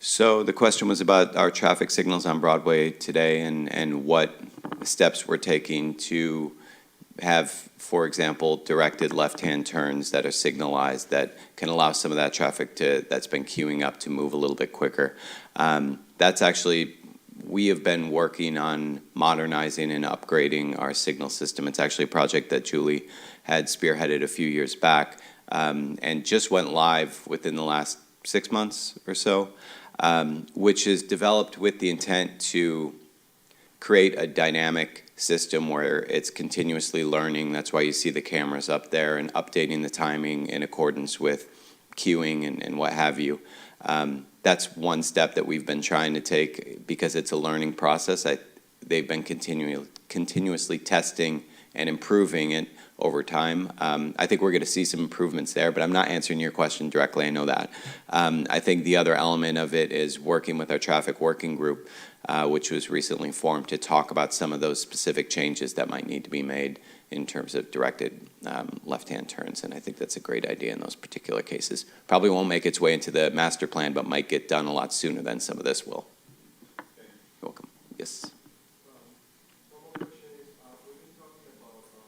So the question was about our traffic signals on Broadway today and what steps we're taking to have, for example, directed left-hand turns that are signalized that can allow some of that traffic that's been queuing up to move a little bit quicker. That's actually, we have been working on modernizing and upgrading our signal system. It's actually a project that Julie had spearheaded a few years back and just went live within the last 6 months or so, which is developed with the intent to create a dynamic system where it's continuously learning. That's why you see the cameras up there and updating the timing in accordance with queuing and what have you. That's one step that we've been trying to take because it's a learning process. They've been continuously testing and improving it over time. I think we're going to see some improvements there, but I'm not answering your question directly, I know that. I think the other element of it is working with our traffic working group, which was recently formed to talk about some of those specific changes that might need to be made in terms of directed left-hand turns, and I think that's a great idea in those particular cases. Probably won't make its way into the master plan, but might get done a lot sooner than some of this will. You're welcome. Yes. One more question is, we've been talking about for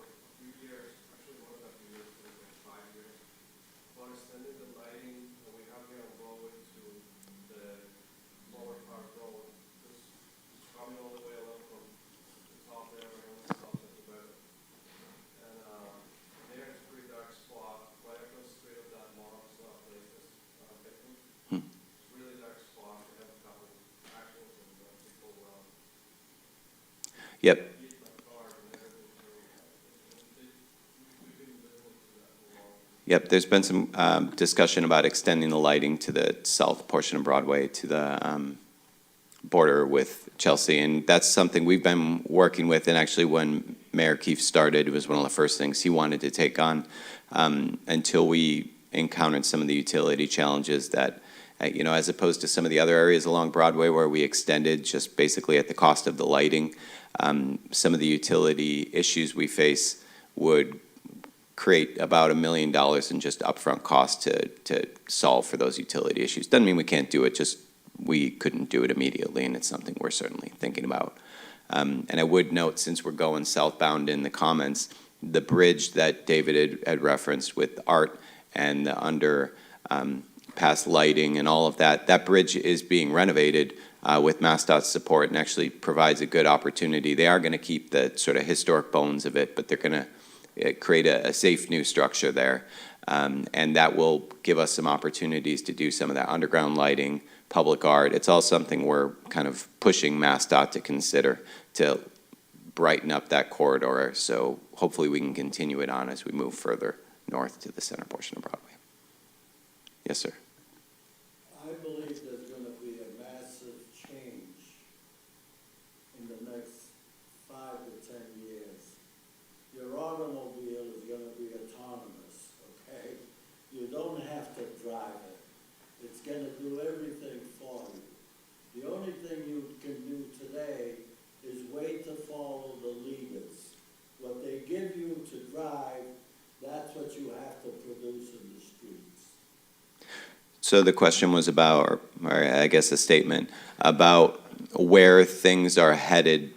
like a few years, actually more than a few years, like 5 years, about extending the lighting that we have here on Broadway to the Lower Park Road. It's coming all the way along from the top there, around the south of the better. And there it's a pretty dark spot, right across the street of that mom's place that's victim. It's a really dark spot. We have a couple actions and people Yep. Yep, there's been some discussion about extending the lighting to the south portion of Broadway to the border with Chelsea, and that's something we've been working with, and actually when Mayor Keefe started, it was one of the first things he wanted to take on until we encountered some of the utility challenges that, you know, as opposed to some of the other areas along Broadway where we extended just basically at the cost of the lighting, some of the utility issues we face would create about $1 million in just upfront cost to solve for those utility issues. Doesn't mean we can't do it, just we couldn't do it immediately, and it's something we're certainly thinking about. And I would note, since we're going southbound in the comments, the bridge that David had referenced with art and the underpass lighting and all of that, that bridge is being renovated with MassDOT's support and actually provides a good opportunity. They are going to keep the sort of historic bones of it, but they're going to create a safe new structure there. And that will give us some opportunities to do some of that underground lighting, public art. It's all something we're kind of pushing MassDOT to consider to brighten up that corridor. So hopefully we can continue it on as we move further north to the center portion of Broadway. Yes, sir. I believe there's gonna be a massive change in the next 5 to 10 years. Your automobile is gonna be autonomous, okay? You don't have to drive it. It's gonna do everything for you. The only thing you can do today is wait to follow the leaders. What they give you to drive, that's what you have to produce in the streets. So the question was about, or I guess a statement, about where things are headed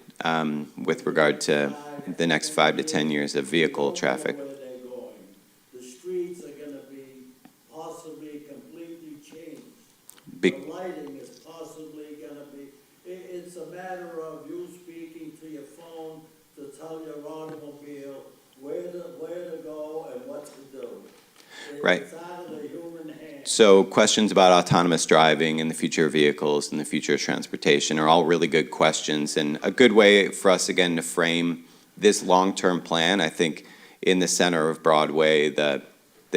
with regard to the next 5 to 10 years of vehicle traffic. Where they're going. The streets are gonna be possibly completely changed. The lighting is possibly gonna be, it's a matter of you speaking to your phone to tell your automobile where to go and what to do. Right. It's out of the human hand. So questions about autonomous driving and the future of vehicles and the future of transportation are all really good questions, and a good way for us, again, to frame this long-term plan. I think in the center of Broadway, the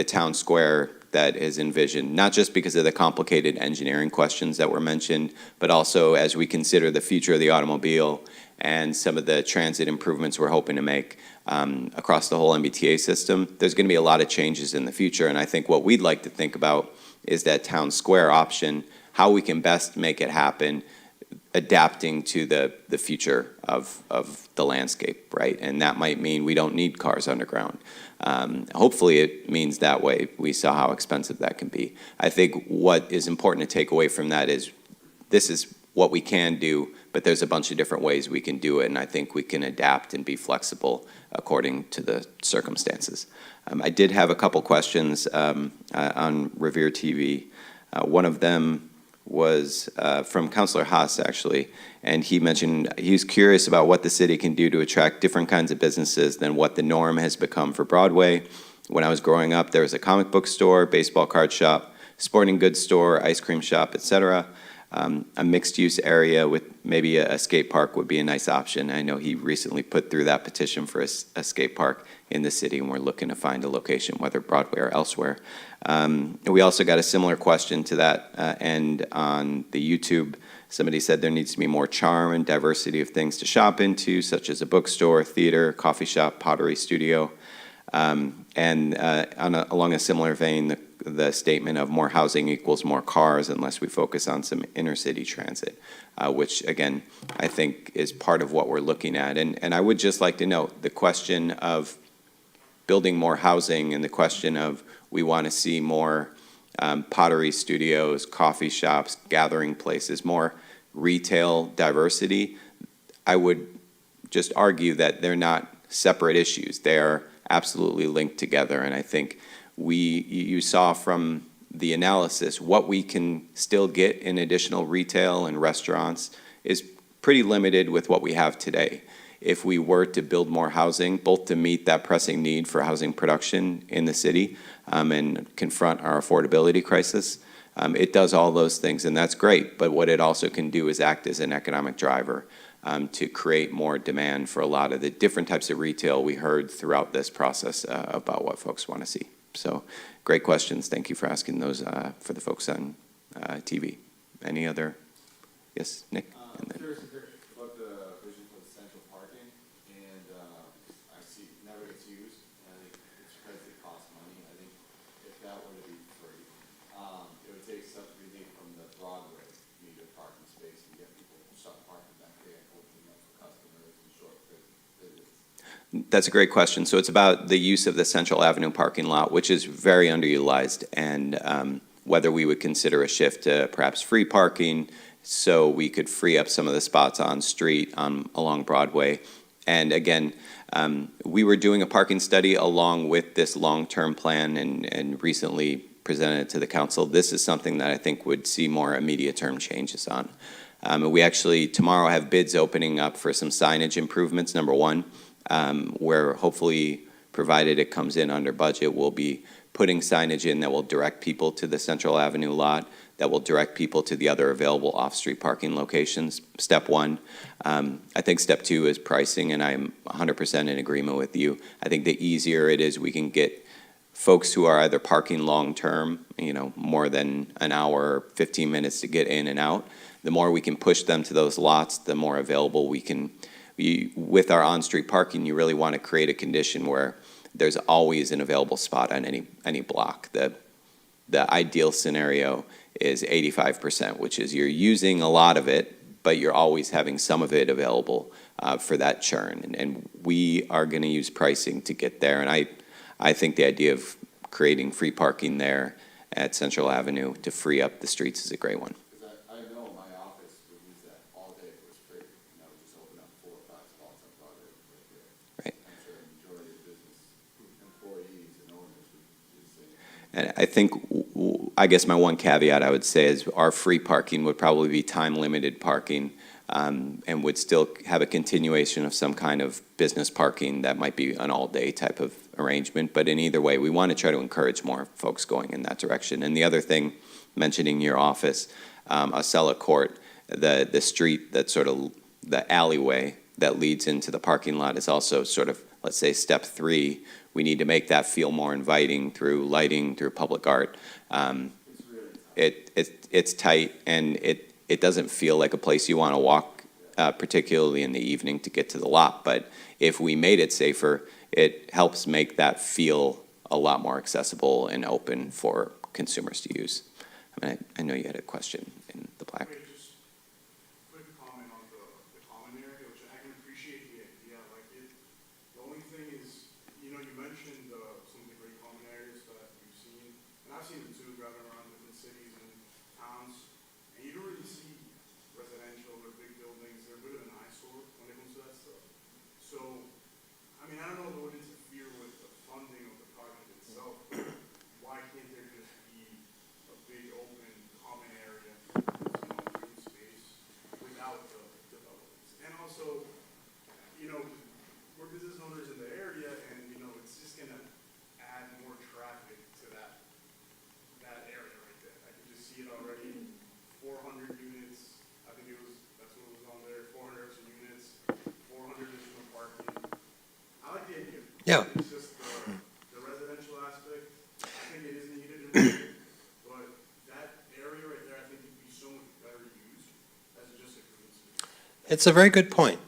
town square that is envisioned, not just because of the complicated engineering questions that were mentioned, but also as we consider the future of the automobile and some of the transit improvements we're hoping to make across the whole MBTA system. There's going to be a lot of changes in the future, and I think what we'd like to think about is that town square option, how we can best make it happen adapting to the future of the landscape, right? And that might mean we don't need cars underground. Hopefully it means that way. We saw how expensive that can be. I think what is important to take away from that is this is what we can do, but there's a bunch of different ways we can do it, and I think we can adapt and be flexible according to the circumstances. I did have a couple questions on Revere TV. One of them was from Councilor Haas, actually, and he mentioned he's curious about what the city can do to attract different kinds of businesses than what the norm has become for Broadway. When I was growing up, there was a comic book store, baseball card shop, sporting goods store, ice cream shop, etc. A mixed-use area with maybe a skate park would be a nice option. I know he recently put through that petition for a skate park in the city, and we're looking to find a location, whether Broadway or elsewhere. We also got a similar question to that end on the YouTube. Somebody said there needs to be more charm and diversity of things to shop into, such as a bookstore, theater, coffee shop, pottery studio. Along a similar vein, the statement of more housing equals more cars unless we focus on some inner city transit, which again, I think is part of what we're looking at. And I would just like to note the question of building more housing and the question of we want to see more pottery studios, coffee shops, gathering places, more retail diversity. I would just argue that they're not separate issues. They are absolutely linked together, and I think you saw from the analysis what we can still get in additional retail and restaurants is pretty limited with what we have today. If we were to build more housing, both to meet that pressing need for housing production in the city and confront our affordability crisis, it does all those things, and that's great, but what it also can do is act as an economic driver to create more demand for a lot of the different types of retail we heard throughout this process about what folks want to see. So, great questions. Thank you for asking those for the folks on TV. Any other? Yes, Nick? I'm curious about the vision for the central parking, and I see it never gets used, and I think it's because it costs money. I think if that were to be free, it would take some relief from the Broadway meter parking space and get people to stop parking back there and opening up for customers and short visits. That's a great question. So it's about the use of the Central Avenue parking lot, which is very underutilized, and whether we would consider a shift to perhaps free parking so we could free up some of the spots on street along Broadway. And again, we were doing a parking study along with this long-term plan and recently presented it to the council. This is something that I think would see more immediate term changes on. We actually tomorrow have bids opening up for some signage improvements, number one, where hopefully, provided it comes in under budget, we'll be putting signage in that will direct people to the Central Avenue lot, that will direct people to the other available off-street parking locations, step one. I think step two is pricing, and I'm 100% in agreement with you. I think the easier it is we can get folks who are either parking long-term, more than an hour, 15 minutes to get in and out, the more we can push them to those lots, the more available we can. With our on-street parking, you really want to create a condition where there's always an available spot on any block. The ideal scenario is 85%, which is you're using a lot of it, but you're always having some of it available for that churn. And we are going to use pricing to get there. And I think the idea of creating free parking there at Central Avenue to free up the streets is a great one. Because I know my office would use that all day if it was free, and I would just open up 4 or 5 spots on Broadway right there. Right. I'm sure the majority of business employees and owners would do the same. And I think, I guess my one caveat I would say is our free parking would probably be time-limited parking and would still have a continuation of some kind of business parking that might be an all-day type of arrangement. But in either way, we want to try to encourage more folks going in that direction. And the other thing, mentioning your office, Acela Court, the street that's sort of the alleyway that leads into the parking lot is also sort of, let's say, step 3. We need to make that feel more inviting through lighting, through public art. It's tight, and it doesn't feel like a place you want to walk, particularly in the evening to get to the lot. But if we made it safer, it helps make that feel a lot more accessible and open for consumers to use. I know you had a question in the black. Just quick comment. Yeah. It's just the residential aspect, I think it is needed in Broadway, but that area right there, I think could be so much better used as just a green space. It's a very good point.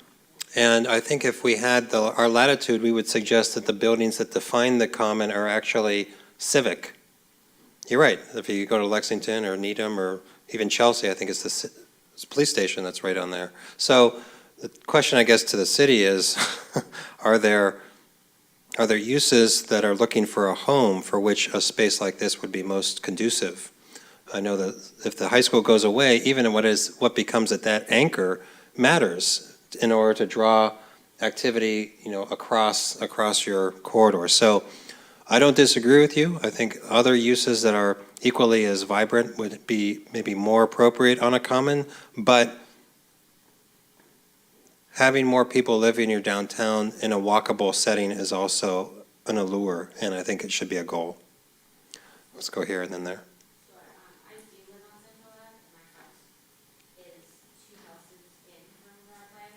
And I think if we had our latitude, we would suggest that the buildings that define the common are actually civic. You're right. If you go to Lexington or Needham or even Chelsea, I think it's it's the police station that's right on there. So the question, I guess, to the city is, are there uses that are looking for a home for which a space like this would be most conducive? I know that if the high school goes away, even what becomes at that anchor matters in order to draw activity, across your corridor. So I don't disagree with you. I think other uses that are equally as vibrant would be maybe more appropriate on a common, but having more people live in your downtown in a walkable setting is also an allure, and I think it should be a goal. Let's go here and then there. Sure, I do live on Central Ave, and my house is 2 houses in from Broadway,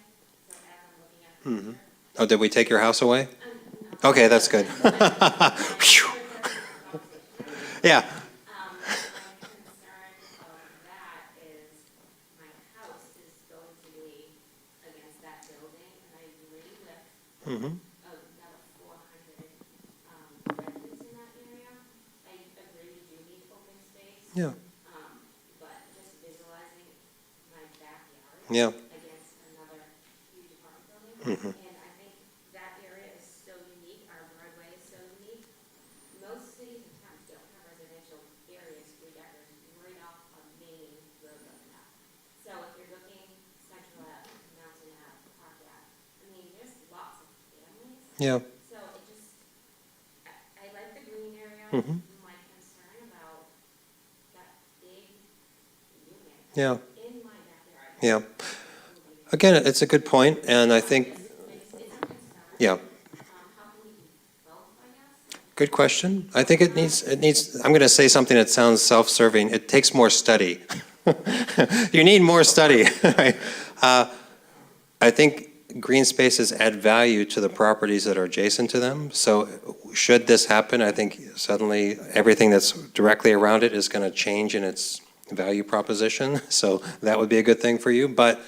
so as I'm looking at the Mhm. picture. Oh, did we take your house away? No. Okay, that's good. Phew. Yeah. My concern of that is my house is going to be against that building, and I agree with Mhm. another 400 residents in that area. I agree we do need open space. Yeah. But just visualizing my backyard Yeah. against another huge apartment building. Mhm. And I think that area is so unique, our Broadway is so unique. Most cities and towns don't have residential areas where that is right off a main road like that. So if you're looking Central Ave, Mountain Ave, Park Ave, I mean, there's lots of families. Yeah. So it just, I like the green area. Mhm. My concern about that big unit Yeah. in my backyard. Yeah. Again, it's a good point, and I think, It's a concern. yeah, How can we do both, I guess? good question. I think it needs, I'm going to say something that sounds self-serving. It takes more study. You need more study. Right? I think green spaces add value to the properties that are adjacent to them. So should this happen, I think suddenly everything that's directly around it is going to change in its value proposition. So that would be a good thing for you. But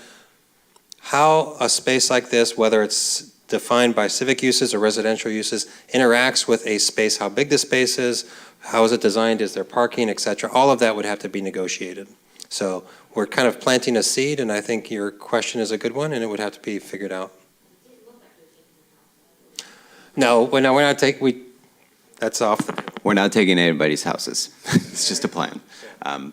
how a space like this, whether it's defined by civic uses or residential uses, interacts with a space, how big the space is, how is it designed, is there parking, et cetera, all of that would have to be negotiated. So we're kind of planting a seed, and I think your question is a good one, and it would have to be figured out. It did look like you were taking the house. No, we're not taking, that's off. We're not taking anybody's houses. It's just a plan.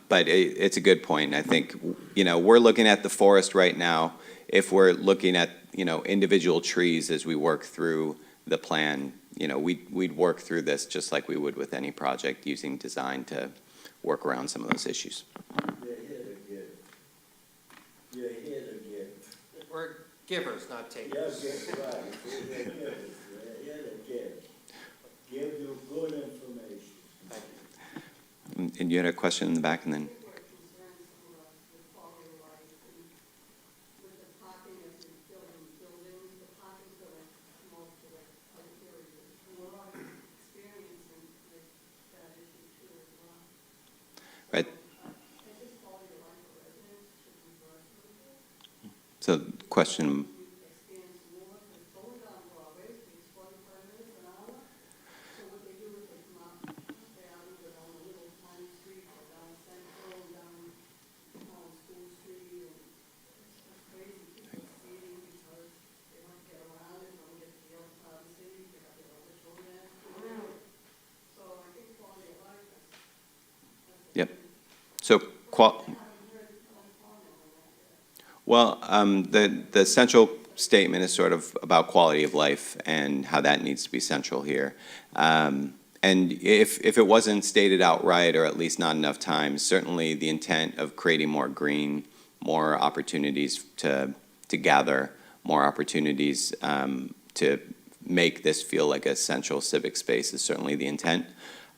But it's a good point. I think, we're looking at the forest right now. If we're looking at, individual trees as we work through the plan, we'd work through this just like we would with any project, using design to work around some of those issues. You're here to give. You're here to give. We're givers, not Yeah, takers. give, right. You're givers. You're here to give. Give you good information. And you had a question in the back, and then, We're concerned with quality of life and with the parking as we build buildings, the parking's gonna come out to the other areas. And we're already experiencing with that issue too as well. right, I think quality of life for residents should be first. so question, Experience more, because going down Broadway takes 45 minutes an hour. So what they do is they come up, they either down a little tiny street or down Central, down School Street, and it's crazy. People are speeding because they want to get around it, want to get to the other side of the city, they got their other children. So I think quality of life is. Yep. So, well, the central statement is sort of about quality of life and how that needs to be central here. And if it wasn't stated outright, or at least not enough times, certainly the intent of creating more green, more opportunities to gather, more opportunities to make this feel like a central civic space is certainly the intent.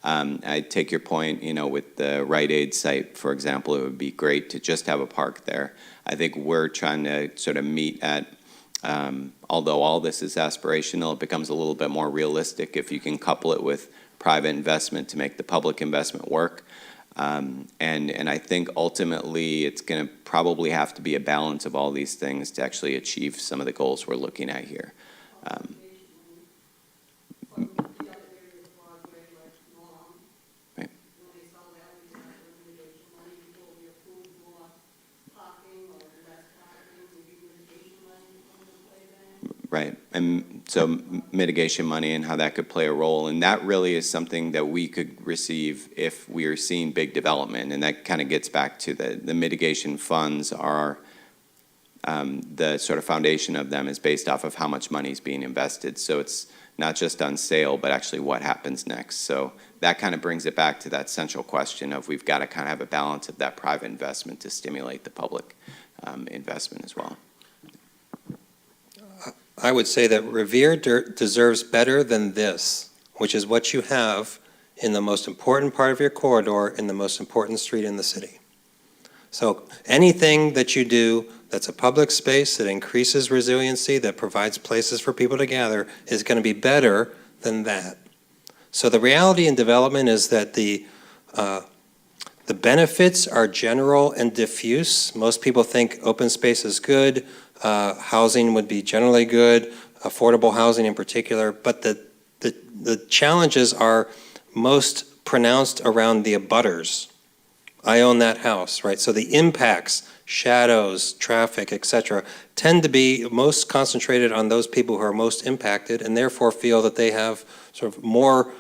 I take your point, with the Rite Aid site, for example, it would be great to just have a park there. I think we're trying to sort of meet at Although all this is aspirational, it becomes a little bit more realistic if you can couple it with private investment to make the public investment work. And I think ultimately it's going to probably have to be a balance of all these things to actually achieve some of the goals we're looking at here. From the other area of Broadway, like Norm, Right. when they sell that, we have litigation money before we approve more parking or less parking, maybe litigation money come into play then. Right, and so mitigation money and how that could play a role, and that really is something that we could receive if we are seeing big development, and that kind of gets back to the mitigation funds are, the sort of foundation of them is based off of how much money is being invested, so it's not just on sale, but actually what happens next. So that kind of brings it back to that central question of we've got to kind of have a balance of that private investment to stimulate the public investment as well. I would say that Revere deserves better than this, which is what you have in the most important part of your corridor in the most important street in the city. So anything that you do that's a public space that increases resiliency, that provides places for people to gather, is going to be better than that. So the reality in development is that the benefits are general and diffuse. Most people think open space is good, housing would be generally good, affordable housing in particular, but the challenges are most pronounced around the abutters. I own that house, right? So the impacts, shadows, traffic, et cetera, tend to be most concentrated on those people who are most impacted and therefore feel that they have sort of more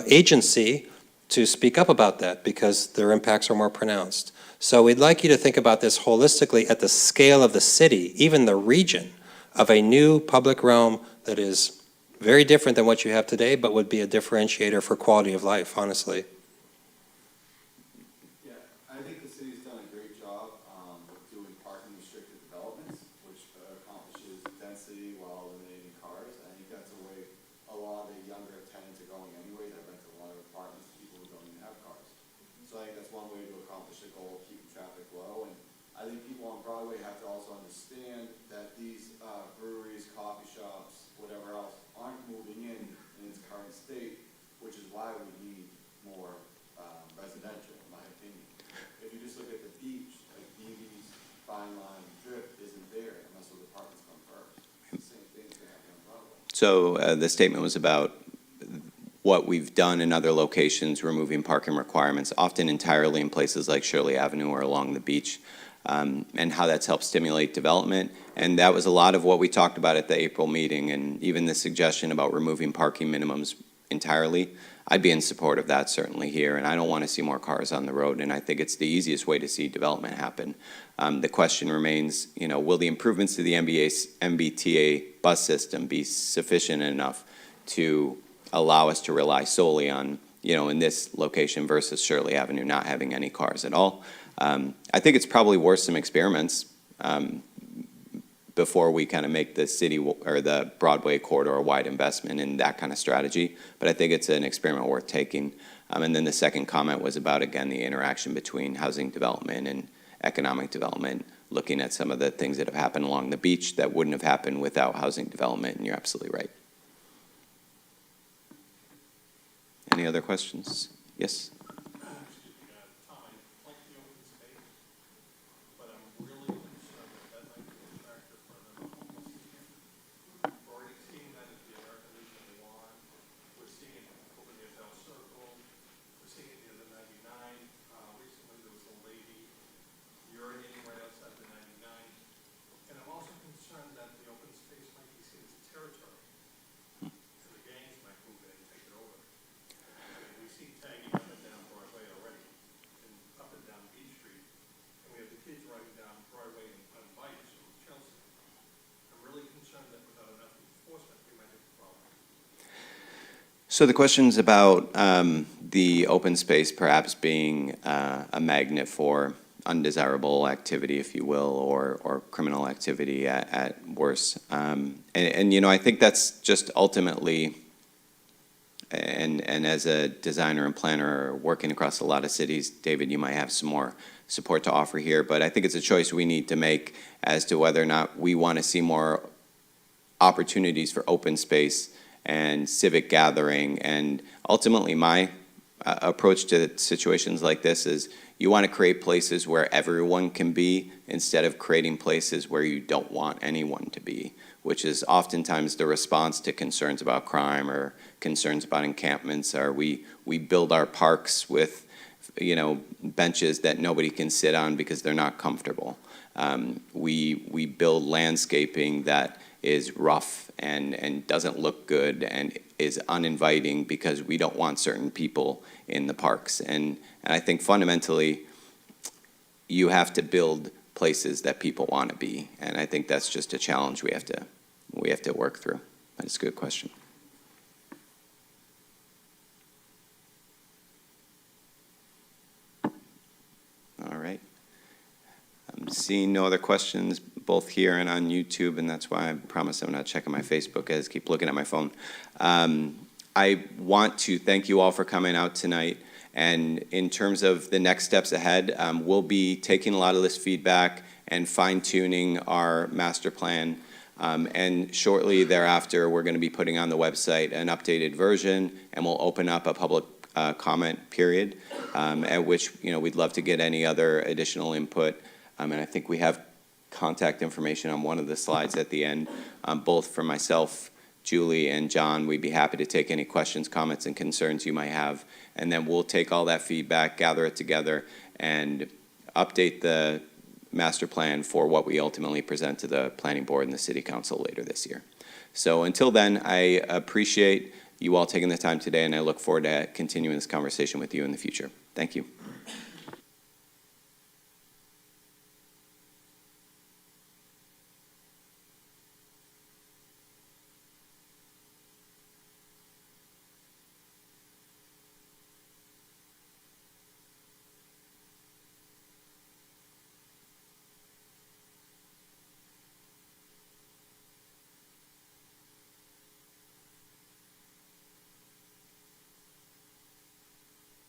agency to speak up about that because their impacts are more pronounced. So we'd like you to think about this holistically at the scale of the city, even the region, of a new public realm that is very different than what you have today, but would be a differentiator for quality of life, honestly. Yeah, I think the city's done a great job with doing parking restricted developments, which accomplishes density while eliminating cars. I think that's a way a lot of the younger tenants are going anyway. They rent a lot of apartments to people who don't even have cars. So I think that's one way to accomplish the goal of keeping traffic low. And I think people on Broadway have to also understand that these breweries, coffee shops, whatever else, aren't moving in its current state, which is why we need more residential, in my opinion. If you just look at the beach, like BB's, Fine Line, Drip isn't there unless those apartments come first. It's the same thing's gonna happen on Broadway. So the statement was about what we've done in other locations, removing parking requirements, often entirely in places like Shirley Avenue or along the beach, and how that's helped stimulate development. And that was a lot of what we talked about at the April meeting, and even the suggestion about removing parking minimums entirely. I'd be in support of that certainly here, and I don't want to see more cars on the road, and I think it's the easiest way to see development happen. The question remains, will the improvements to the MBTA bus system be sufficient enough to allow us to rely solely on, in this location versus Shirley Avenue not having any cars at all? I think it's probably worth some experiments before we kind of make the city or the Broadway corridor a wide investment in that kind of strategy. But I think it's an experiment worth taking. And then the second comment was about, again, the interaction between housing development and economic development, looking at some of the things that have happened along the beach that wouldn't have happened without housing development, and you're absolutely right. Any other questions? Yes? So the question's about the open space perhaps being a magnet for undesirable activity, if you will, or criminal activity at worst. And I think that's just ultimately, and as a designer and planner working across a lot of cities, David, you might have some more support to offer here, but I think it's a choice we need to make as to whether or not we want to see more opportunities for open space and civic gathering. And ultimately, my approach to situations like this is you want to create places where everyone can be instead of creating places where you don't want anyone to be, which is oftentimes the response to concerns about crime or concerns about encampments. Or we build our parks with, you know, benches that nobody can sit on because they're not comfortable. We build landscaping that is rough and doesn't look good and is uninviting because we don't want certain people in the parks. And I think fundamentally, you have to build places that people want to be. And I think that's just a challenge we have to work through. That's a good question. All right. I'm seeing no other questions, both here and on YouTube, and that's why I promise I'm not checking my Facebook. I just keep looking at my phone. I want to thank you all for coming out tonight. And in terms of the next steps ahead, we'll be taking a lot of this feedback and fine-tuning our master plan. And shortly thereafter, we're going to be putting on the website an updated version, and we'll open up a public comment period, at which, you know, we'd love to get any other additional input. And I think we have contact information on one of the slides at the end, both for myself, Julie, and John. We'd be happy to take any questions, comments, and concerns you might have. And then we'll take all that feedback, gather it together, and update the master plan for what we ultimately present to the planning board and the city council later this year. So until then, I appreciate you all taking the time today, and I look forward to continuing this conversation with you in the future. Thank you.